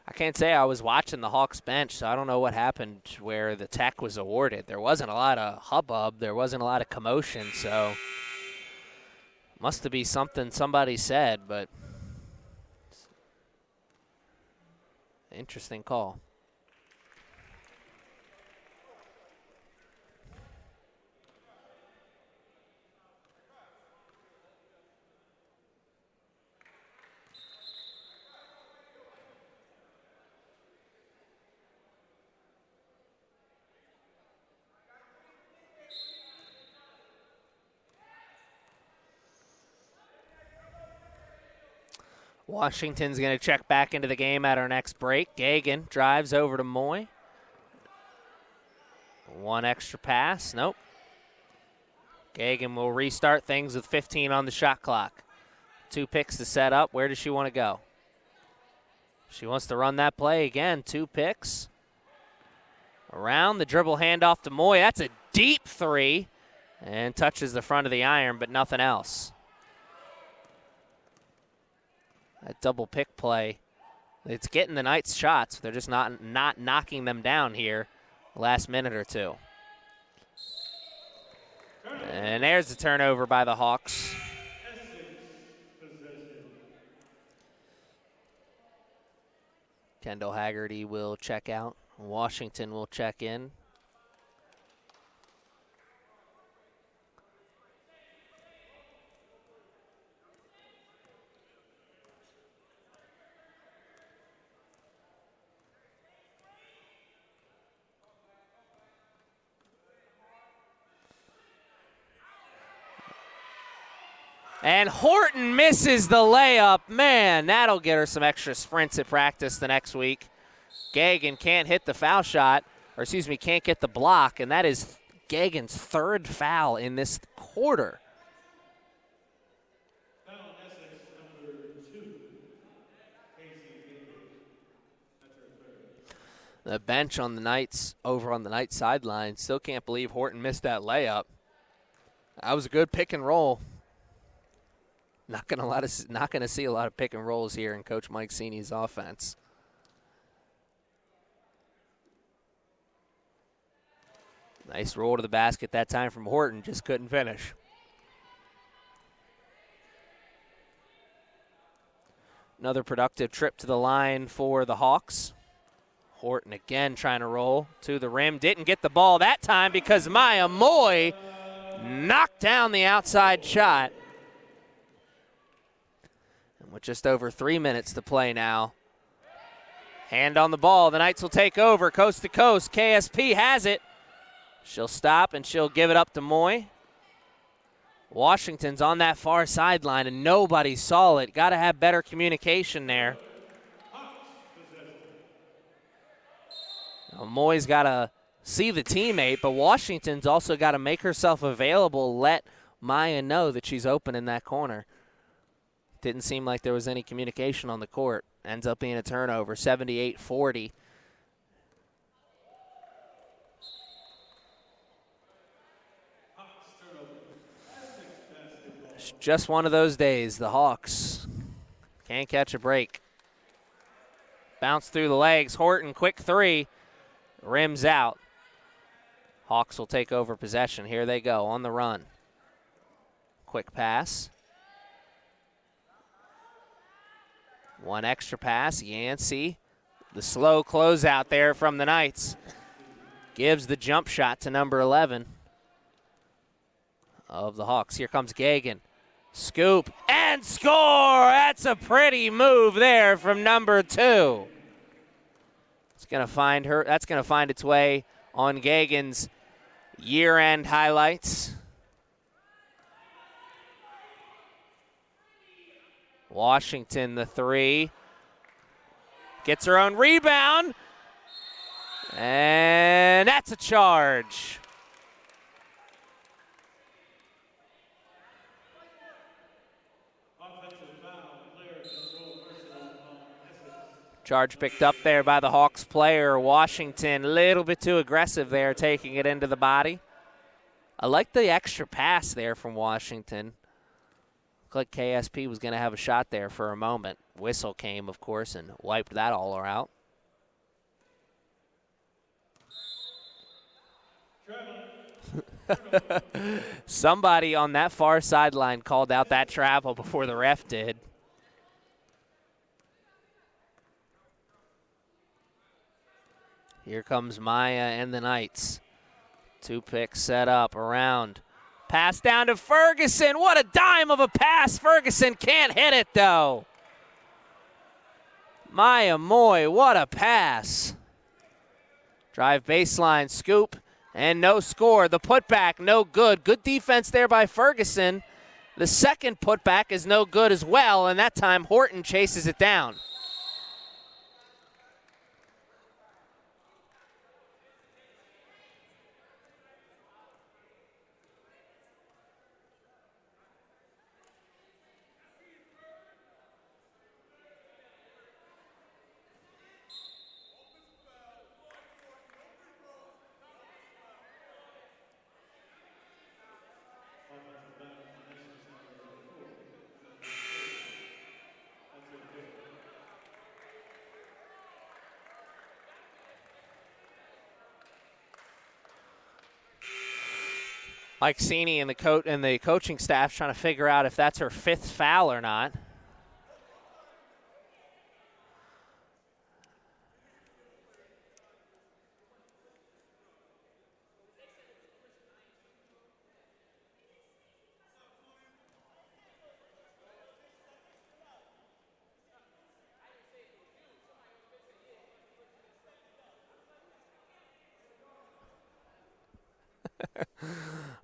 I can't say I was watching the Hawks bench, so I don't know what happened where the tech was awarded. There wasn't a lot of hubbub. There wasn't a lot of commotion, so must have been something somebody said, but interesting call. Washington's going to check back into the game at our next break. Gagan drives over to Moy. One extra pass. Nope. Gagan will restart things with 15 on the shot clock. 2 picks to set up. Where does she want to go? She wants to run that play again. 2 picks. Around the dribble handoff to Moy. That's a deep 3. And touches the front of the iron, but nothing else. That double pick play, it's getting the Knights shots. They're just not knocking them down here last minute or two. And there's the turnover by the Hawks. Kendall Haggerty will check out. Washington will check in. And Horton misses the layup. Man, that'll get her some extra sprints at practice the next week. Gagan can't hit the foul shot, or excuse me, can't get the block, and that is Gagan's 3rd foul in this quarter. Foul Essex, number 2, Casey. That's her 3rd. The bench on the Knights, over on the Knights sideline, still can't believe Horton missed that layup. That was a good pick and roll. Not gonna see a lot of pick and rolls here in Coach Mike Sini's offense. Nice roll to the basket that time from Horton, just couldn't finish. Another productive trip to the line for the Hawks. Horton again trying to roll to the rim. Didn't get the ball that time because Maya Moy knocked down the outside shot. And with just over 3 minutes to play now. Hand on the ball. The Knights will take over coast to coast. KSP has it. She'll stop and she'll give it up to Moy. Washington's on that far sideline and nobody saw it. Got to have better communication there. Now, Moy's got to see the teammate, but Washington's also got to make herself available, let Maya know that she's open in that corner. Didn't seem like there was any communication on the court. Ends up being a turnover, 78-40. It's just one of those days. The Hawks can't catch a break. Bounce through the legs. Horton, quick three. Rims out. Hawks will take over possession. Here they go on the run. Quick pass. One extra pass. Yancey. The slow closeout there from the Knights. Gives the jump shot to number 11 of the Hawks. Here comes Gagan. Scoop and score! That's a pretty move there from number 2. It's gonna find her. That's gonna find its way on Gagan's year-end highlights. Washington, the 3. Gets her own rebound. And that's a charge. Charge picked up there by the Hawks player. Washington, a little bit too aggressive there, taking it into the body. I like the extra pass there from Washington. Looked like KSP was going to have a shot there for a moment. Whistle came, of course, and wiped that all out. Somebody on that far sideline called out that travel before the ref did. Here comes Maya and the Knights. 2 picks set up around. Pass down to Ferguson. What a dime of a pass. Ferguson can't hit it, though. Maya Moy, what a pass. Drive baseline, scoop, and no score. The putback, no good. Good defense there by Ferguson. The second putback is no good as well, and that time Horton chases it down. Mike Sini and the coaching staff trying to figure out if that's her 5th foul or not.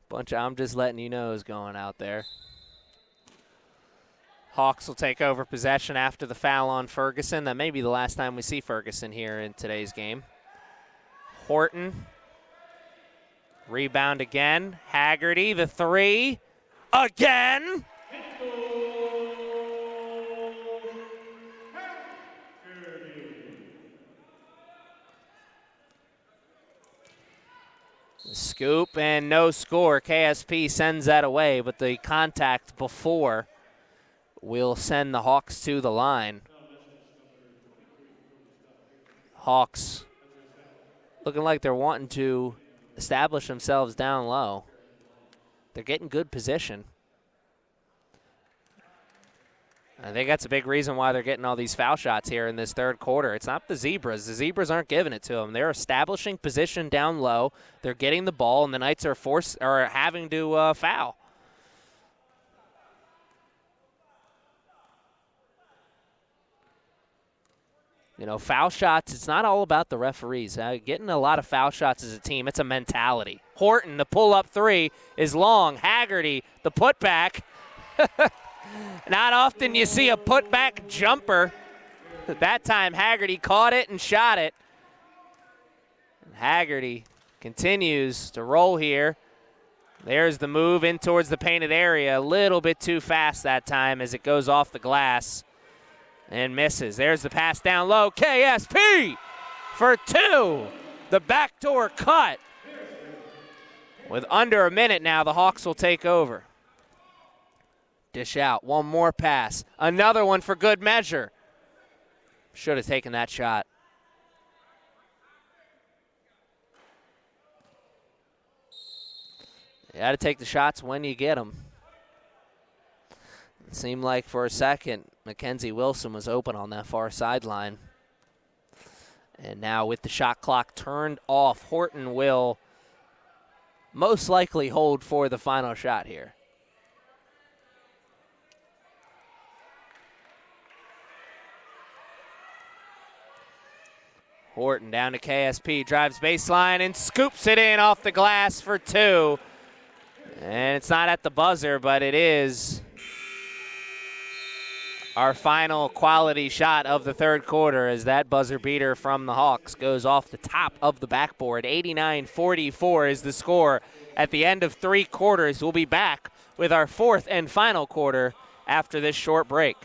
Bunch of I'm just letting you know is going out there. Hawks will take over possession after the foul on Ferguson. That may be the last time we see Ferguson here in today's game. Horton. Rebound again. Haggerty, the 3. Again. Scoop and no score. KSP sends that away, but the contact before will send the Hawks to the line. Hawks looking like they're wanting to establish themselves down low. They're getting good position. I think that's a big reason why they're getting all these foul shots here in this third quarter. It's not the Zebras. The Zebras aren't giving it to them. They're establishing position down low. They're getting the ball, and the Knights are having to foul. You know, foul shots, it's not all about the referees. Getting a lot of foul shots as a team, it's a mentality. Horton, the pull-up 3 is long. Haggerty, the putback. Not often you see a putback jumper. That time Haggerty caught it and shot it. Haggerty continues to roll here. There's the move in towards the painted area. A little bit too fast that time as it goes off the glass and misses. There's the pass down low. KSP for 2. The backdoor cut. With under a minute now, the Hawks will take over. Dish out. One more pass. Another one for good measure. Should have taken that shot. You got to take the shots when you get them. It seemed like for a second, Mackenzie Wilson was open on that far sideline. And now with the shot clock turned off, Horton will most likely hold for the final shot here. Horton down to KSP, drives baseline and scoops it in off the glass for two. And it's not at the buzzer, but it is our final quality shot of the third quarter as that buzzer beater from the Hawks goes off the top of the backboard. 89-44 is the score at the end of three quarters. We'll be back with our fourth and final quarter after this short break.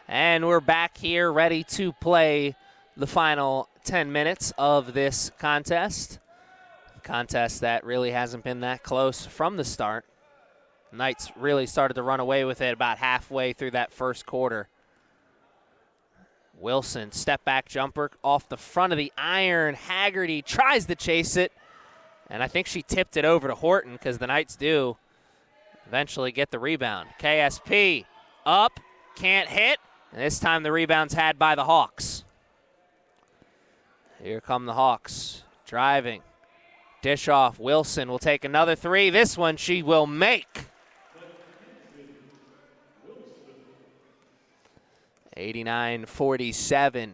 And we're back here ready to play the final 10 minutes of this contest. Contest that really hasn't been that close from the start. Knights really started to run away with it about halfway through that first quarter. Wilson, step back jumper off the front of the iron. Haggerty tries to chase it. And I think she tipped it over to Horton because the Knights do eventually get the rebound. KSP up, can't hit. And this time the rebound's had by the Hawks. Here come the Hawks, driving. Dish off, Wilson will take another three. This one she will make. 89-47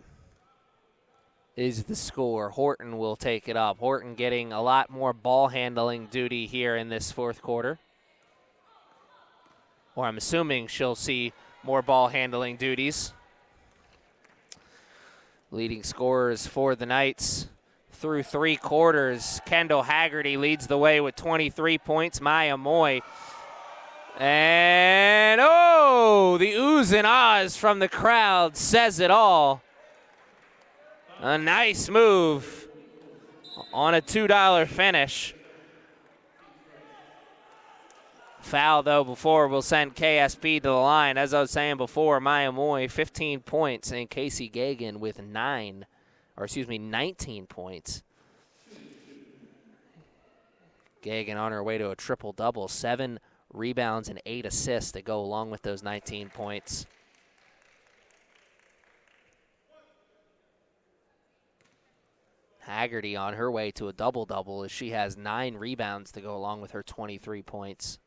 is the score. Horton will take it up. Horton getting a lot more ball handling duty here in this fourth quarter. Or I'm assuming she'll see more ball handling duties. Leading scorers for the Knights through three quarters. Kendall Haggerty leads the way with 23 points. Maya Moy. And, oh, the oohs and ahs from the crowd says it all. A nice move on a $2 finish. Foul, though, before will send KSP to the line. As I was saying before, Maya Moy, 15 points, and Casey Gagan with 19 points. Gagan on her way to a triple-double, 7 rebounds and 8 assists that go along with those 19 points. Haggerty on her way to a double-double as she has 9 rebounds to go along with her 23 points.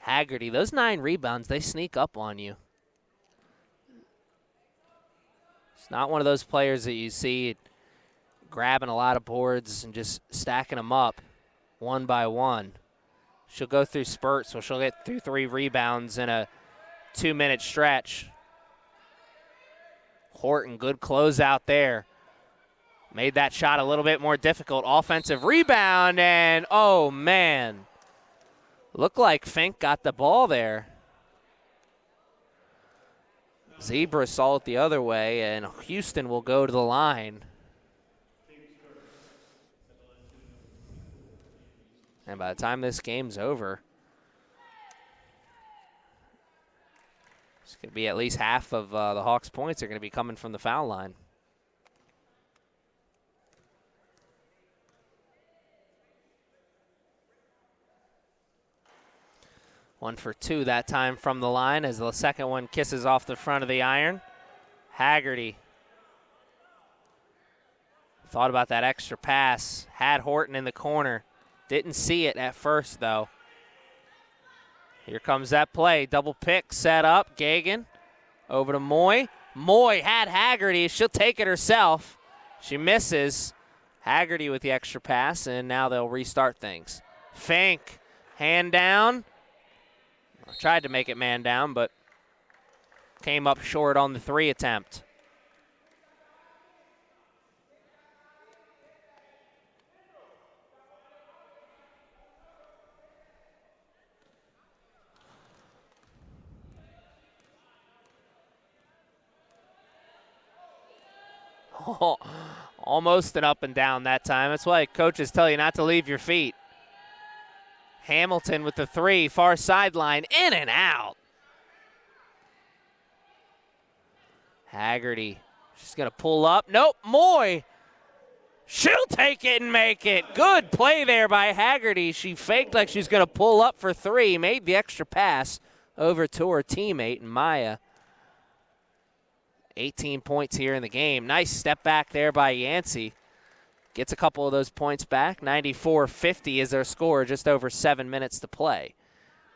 Haggerty, those 9 rebounds, they sneak up on you. It's not one of those players that you see grabbing a lot of boards and just stacking them up one by one. She'll go through spurts, so she'll get through 3 rebounds in a 2-minute stretch. Horton, good closeout there. Made that shot a little bit more difficult. Offensive rebound, and oh, man. Looked like Fink got the ball there. Zebra saw it the other way, and Houston will go to the line. And by the time this game's over, It's going to be at least half of the Hawks' points are going to be coming from the foul line. One for two that time from the line as the second one kisses off the front of the iron. Haggerty thought about that extra pass. Had Horton in the corner. Didn't see it at first, though. Here comes that play. Double pick set up. Gagan over to Moy. Moy had Haggerty. She'll take it herself. She misses. Haggerty with the extra pass, and now they'll restart things. Fink, hand down. Tried to make it man down, but came up short on the three attempt. Oh, almost an up and down that time. That's why coaches tell you not to leave your feet. Hamilton with the three, far sideline, in and out. Haggerty, she's going to pull up. Nope, Moy. She'll take it and make it. Good play there by Haggerty. She faked like she's going to pull up for three, made the extra pass over to her teammate, Maya. 18 points here in the game. Nice step back there by Yancey. Gets a couple of those points back. 94-50 is their score, just over 7 minutes to play.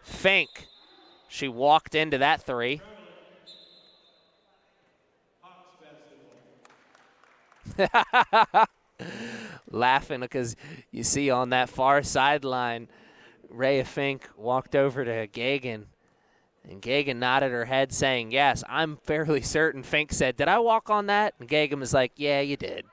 Fink, she walked into that three. Laughing because you see on that far sideline, Rhea Fink walked over to Gagan. And Gagan nodded her head saying, yes, I'm fairly certain. Fink said, did I walk on that? And Gagan was like, yeah, you did.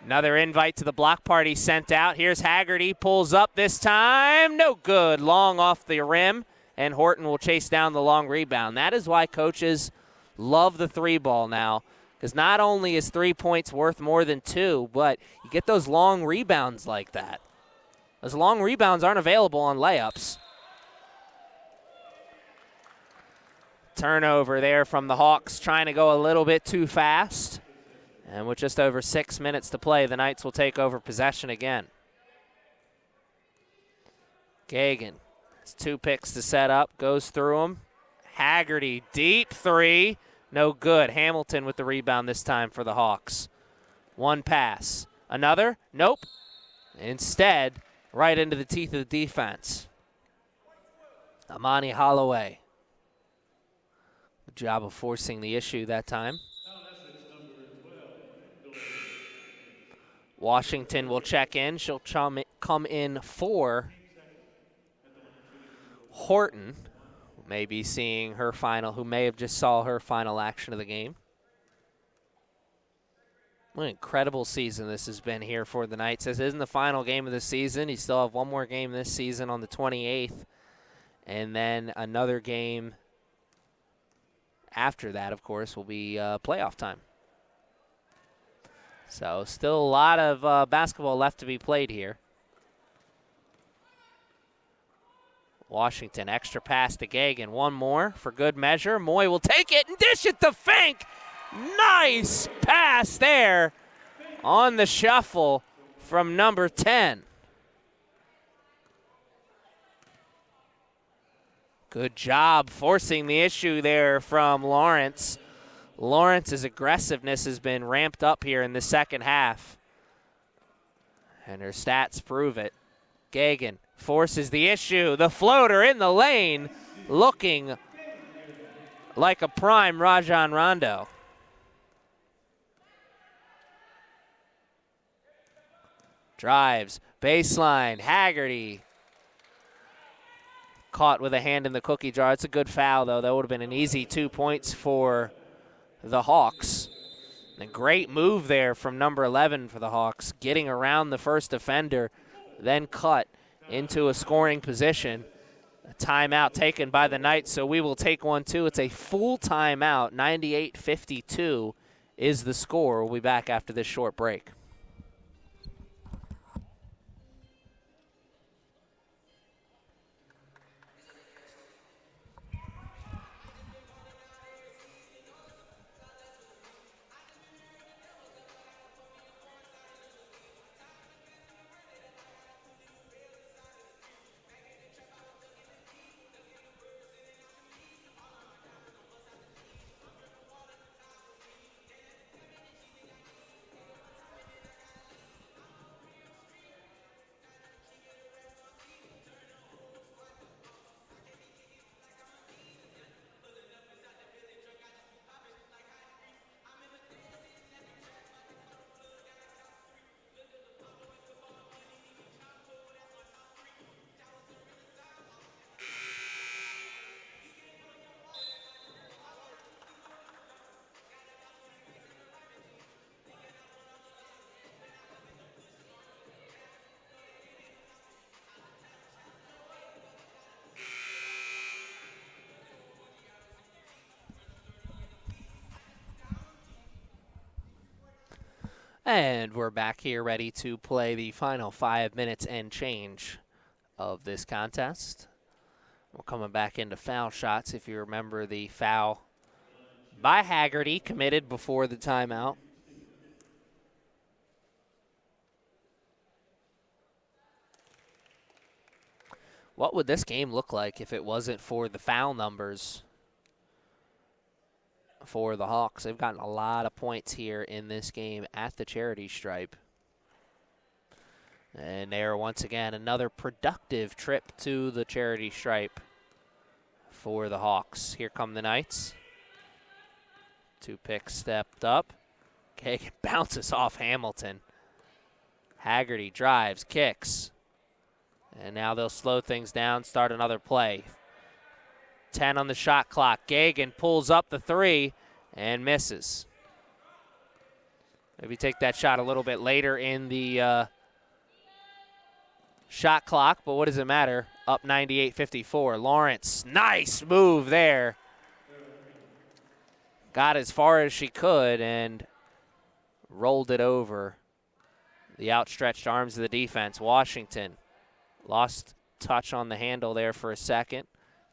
Another invite to the block party sent out. Here's Haggerty, pulls up this time. No good, long off the rim. And Horton will chase down the long rebound. That is why coaches love the three ball now. Because not only is 3 points worth more than two, but you get those long rebounds like that. Those long rebounds aren't available on layups. Turnover there from the Hawks, trying to go a little bit too fast. And with just over 6 minutes to play, the Knights will take over possession again. Gagan has 2 picks to set up, goes through them. Haggerty, deep three, no good. Hamilton with the rebound this time for the Hawks. One pass, another, nope. Instead, right into the teeth of the defense. Amani Holloway. Good job of forcing the issue that time. Washington will check in. She'll come in for Horton, who may be seeing her final, who may have just saw her final action of the game. What an incredible season this has been here for the Knights. This isn't the final game of the season. You still have one more game this season on the 28th, and then another game after that, of course, will be playoff time. So still a lot of basketball left to be played here. Washington, extra pass to Gagan. One more for good measure. Moy will take it and dish it to Fink. Nice pass there on the shuffle from number 10. Good job forcing the issue there from Lawrence. Lawrence's aggressiveness has been ramped up here in the second half. And her stats prove it. Gagan forces the issue. The floater in the lane, looking like a prime Rajon Rondo. Drives, baseline, Haggerty. Caught with a hand in the cookie jar. It's a good foul, though. That would have been an easy 2 points for the Hawks. A great move there from number 11 for the Hawks, getting around the first defender, then cut into a scoring position. A timeout taken by the Knights, so we will take one too. It's a full timeout. 98-52 is the score. We'll be back after this short break. And we're back here ready to play the final 5 minutes and change of this contest. We're coming back into foul shots. If you remember the foul by Haggerty committed before the timeout. What would this game look like if it wasn't for the foul numbers for the Hawks? They've gotten a lot of points here in this game at the charity stripe. And there, once again, another productive trip to the charity stripe for the Hawks. Here come the Knights. 2 picks stepped up. Kagan bounces off Hamilton. Haggerty drives, kicks. And now they'll slow things down, start another play. 10 on the shot clock. Gagan pulls up the 3 and misses. Maybe take that shot a little bit later in the shot clock, but what does it matter? Up 98-54. Lawrence, nice move there. Got as far as she could and rolled it over the outstretched arms of the defense. Washington lost touch on the handle there for a second.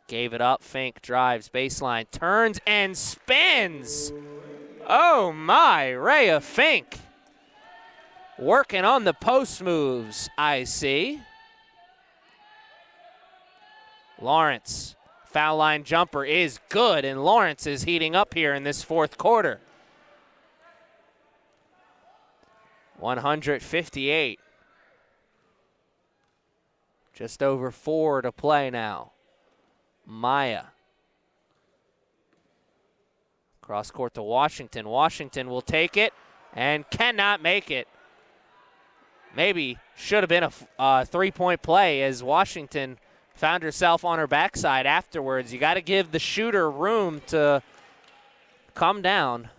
Gave it up. Fink drives, baseline, turns and spins. Oh my, Rhea Fink. Working on the post moves, I see. Lawrence, foul line jumper is good, and Lawrence is heating up here in this fourth quarter. 158. Just over 4 to play now. Maya. Cross court to Washington. Washington will take it and cannot make it. Maybe should have been a 3-point play as Washington found herself on her backside afterwards. You got to give the shooter room to come down.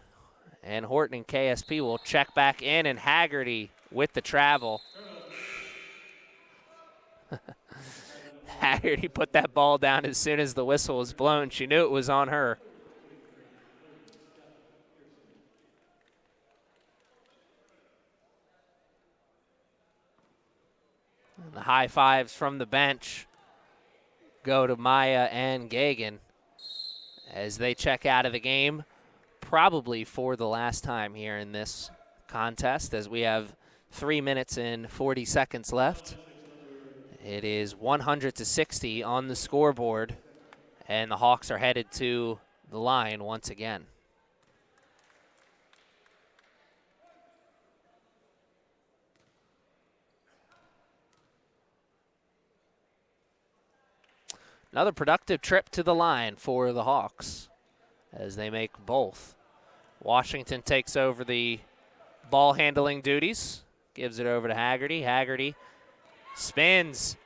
And Horton and KSP will check back in, and Haggerty with the travel. Haggerty put that ball down as soon as the whistle was blown. She knew it was on her. And the high fives from the bench go to Maya and Gagan as they check out of the game, probably for the last time here in this contest, as we have 3 minutes and 40 seconds left. It is 100-60 on the scoreboard, and the Hawks are headed to the line once again. Another productive trip to the line for the Hawks as they make both. Washington takes over the ball handling duties, gives it over to Haggerty. Haggerty spins.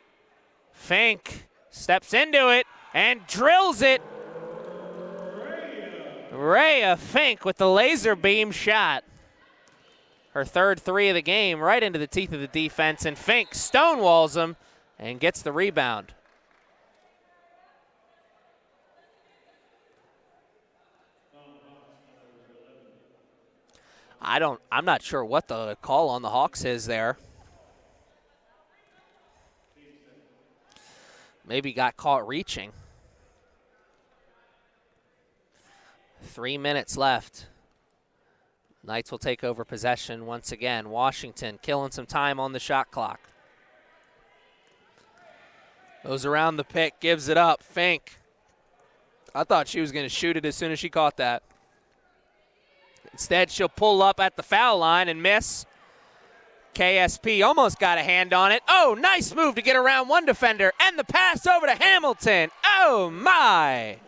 Fink steps into it and drills it. Rhea Fink with the laser beam shot. Her third 3 of the game, right into the teeth of the defense, and Fink stonewalls him and gets the rebound. I'm not sure what the call on the Hawks is there. Maybe got caught reaching. 3 minutes left. Knights will take over possession once again. Washington killing some time on the shot clock. Goes around the pick, gives it up. Fink. I thought she was going to shoot it as soon as she caught that. Instead, she'll pull up at the foul line and miss. KSP almost got a hand on it. Oh, nice move to get around one defender. And the pass over to Hamilton. Oh, my.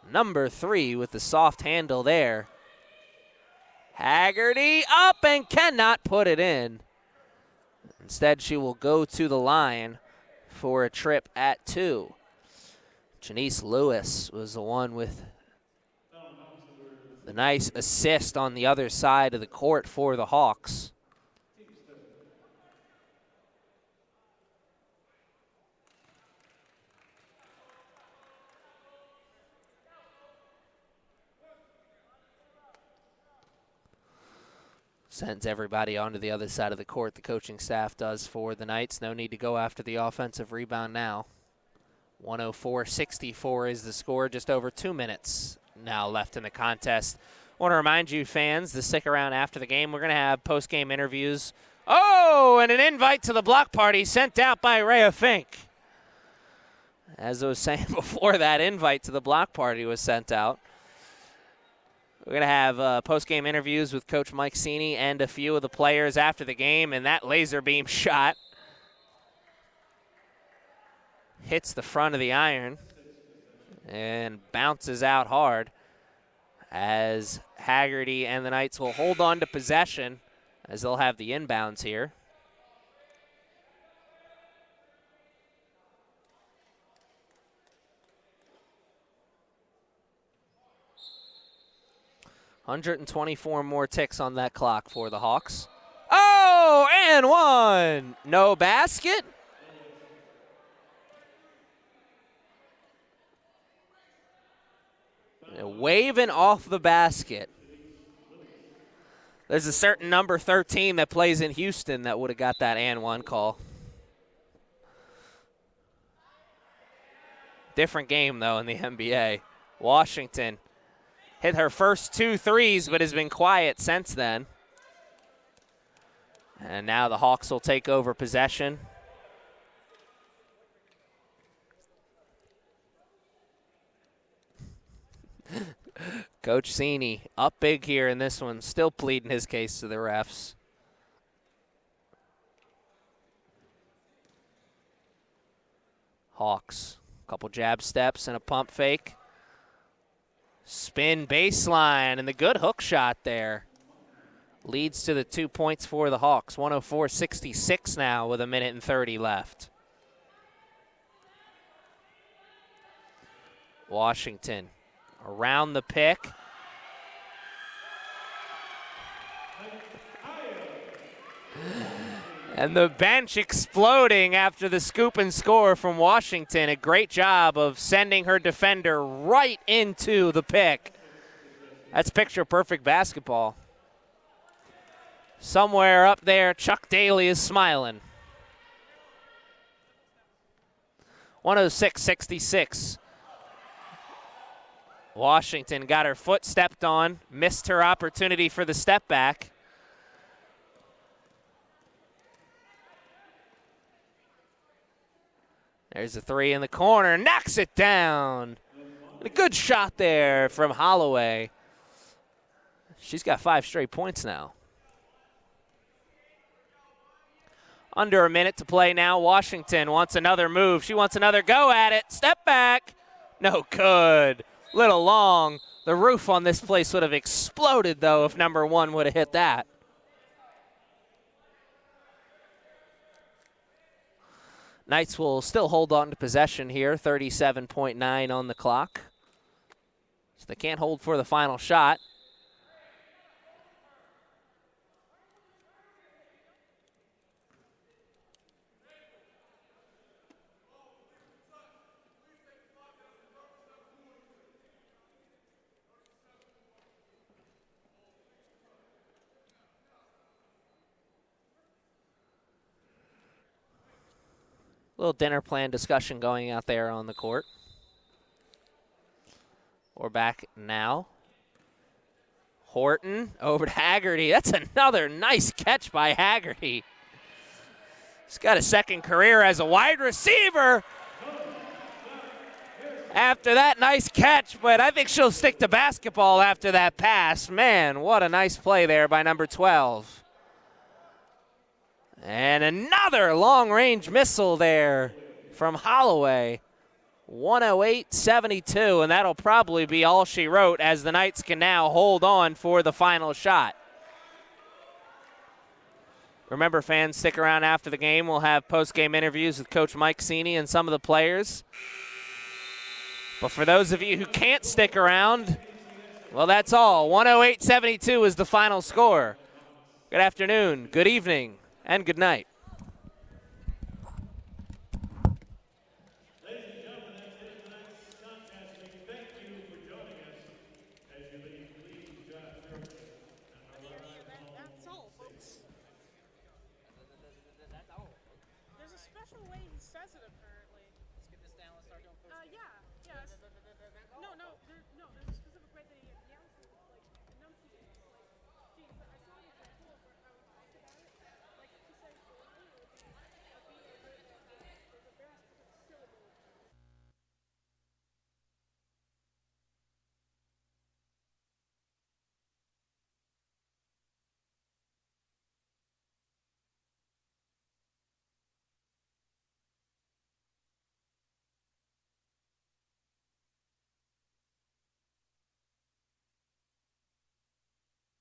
Number 3 with the soft handle there. Haggerty up and cannot put it in. Instead, she will go to the line for a trip at 2. Janice Lewis was the one with the nice assist on the other side of the court for the Hawks. Sends everybody onto the other side of the court. The coaching staff does for the Knights. No need to go after the offensive rebound now. 104-64 is the score. Just over 2 minutes now left in the contest. I want to remind you, fans, to stick around after the game. We're going to have post-game interviews. Oh, and an invite to the block party sent out by Rhea Fink. As I was saying before, that invite to the block party was sent out. We're going to have post-game interviews with Coach Mike Sini and a few of the players after the game, and that laser beam shot hits the front of the iron and bounces out hard as Haggerty and the Knights will hold on to possession as they'll have the inbounds here. $124 more ticks on that clock for the Hawks. Oh, and one. No basket. Waving off the basket. There's a certain number 13 that plays in Houston that would have got that and one call. Different game, though, in the NBA. Washington hit her first 2 threes, but has been quiet since then. And now the Hawks will take over possession. Coach Sini up big here in this one, still pleading his case to the refs. Hawks, couple jab steps and a pump fake. Spin baseline and the good hook shot there. Leads to the 2 points for the Hawks. 104-66 now with 1:30 left. Washington around the pick. And the bench exploding after the scoop and score from Washington. A great job of sending her defender right into the pick. That's picture-perfect basketball. Somewhere up there, Chuck Daly is smiling. 106-66. Washington got her foot stepped on, missed her opportunity for the step back. There's a three in the corner, knocks it down. A good shot there from Holloway. She's got 5 straight points now. Under a minute to play now. Washington wants another move. She wants another go at it. Step back. No good. Little long. The roof on this place would have exploded, though, if number 1 would have hit that. Knights will still hold on to possession here. 37.9 on the clock. So they can't hold for the final shot. Little dinner plan discussion going out there on the court. We're back now. Horton over to Haggerty. That's another nice catch by Haggerty. He's got a second career as a wide receiver. After that nice catch, but I think she'll stick to basketball after that pass. Man, what a nice play there by number 12. And another long-range missile there from Holloway. 108-72, and that'll probably be all she wrote as the Knights can now hold on for the final shot. Remember, fans, stick around after the game. We'll have post-game interviews with Coach Mike Sini and some of the players. But for those of you who can't stick around, well, that's all. 108-72 is the final score. Good afternoon, good evening, and good night.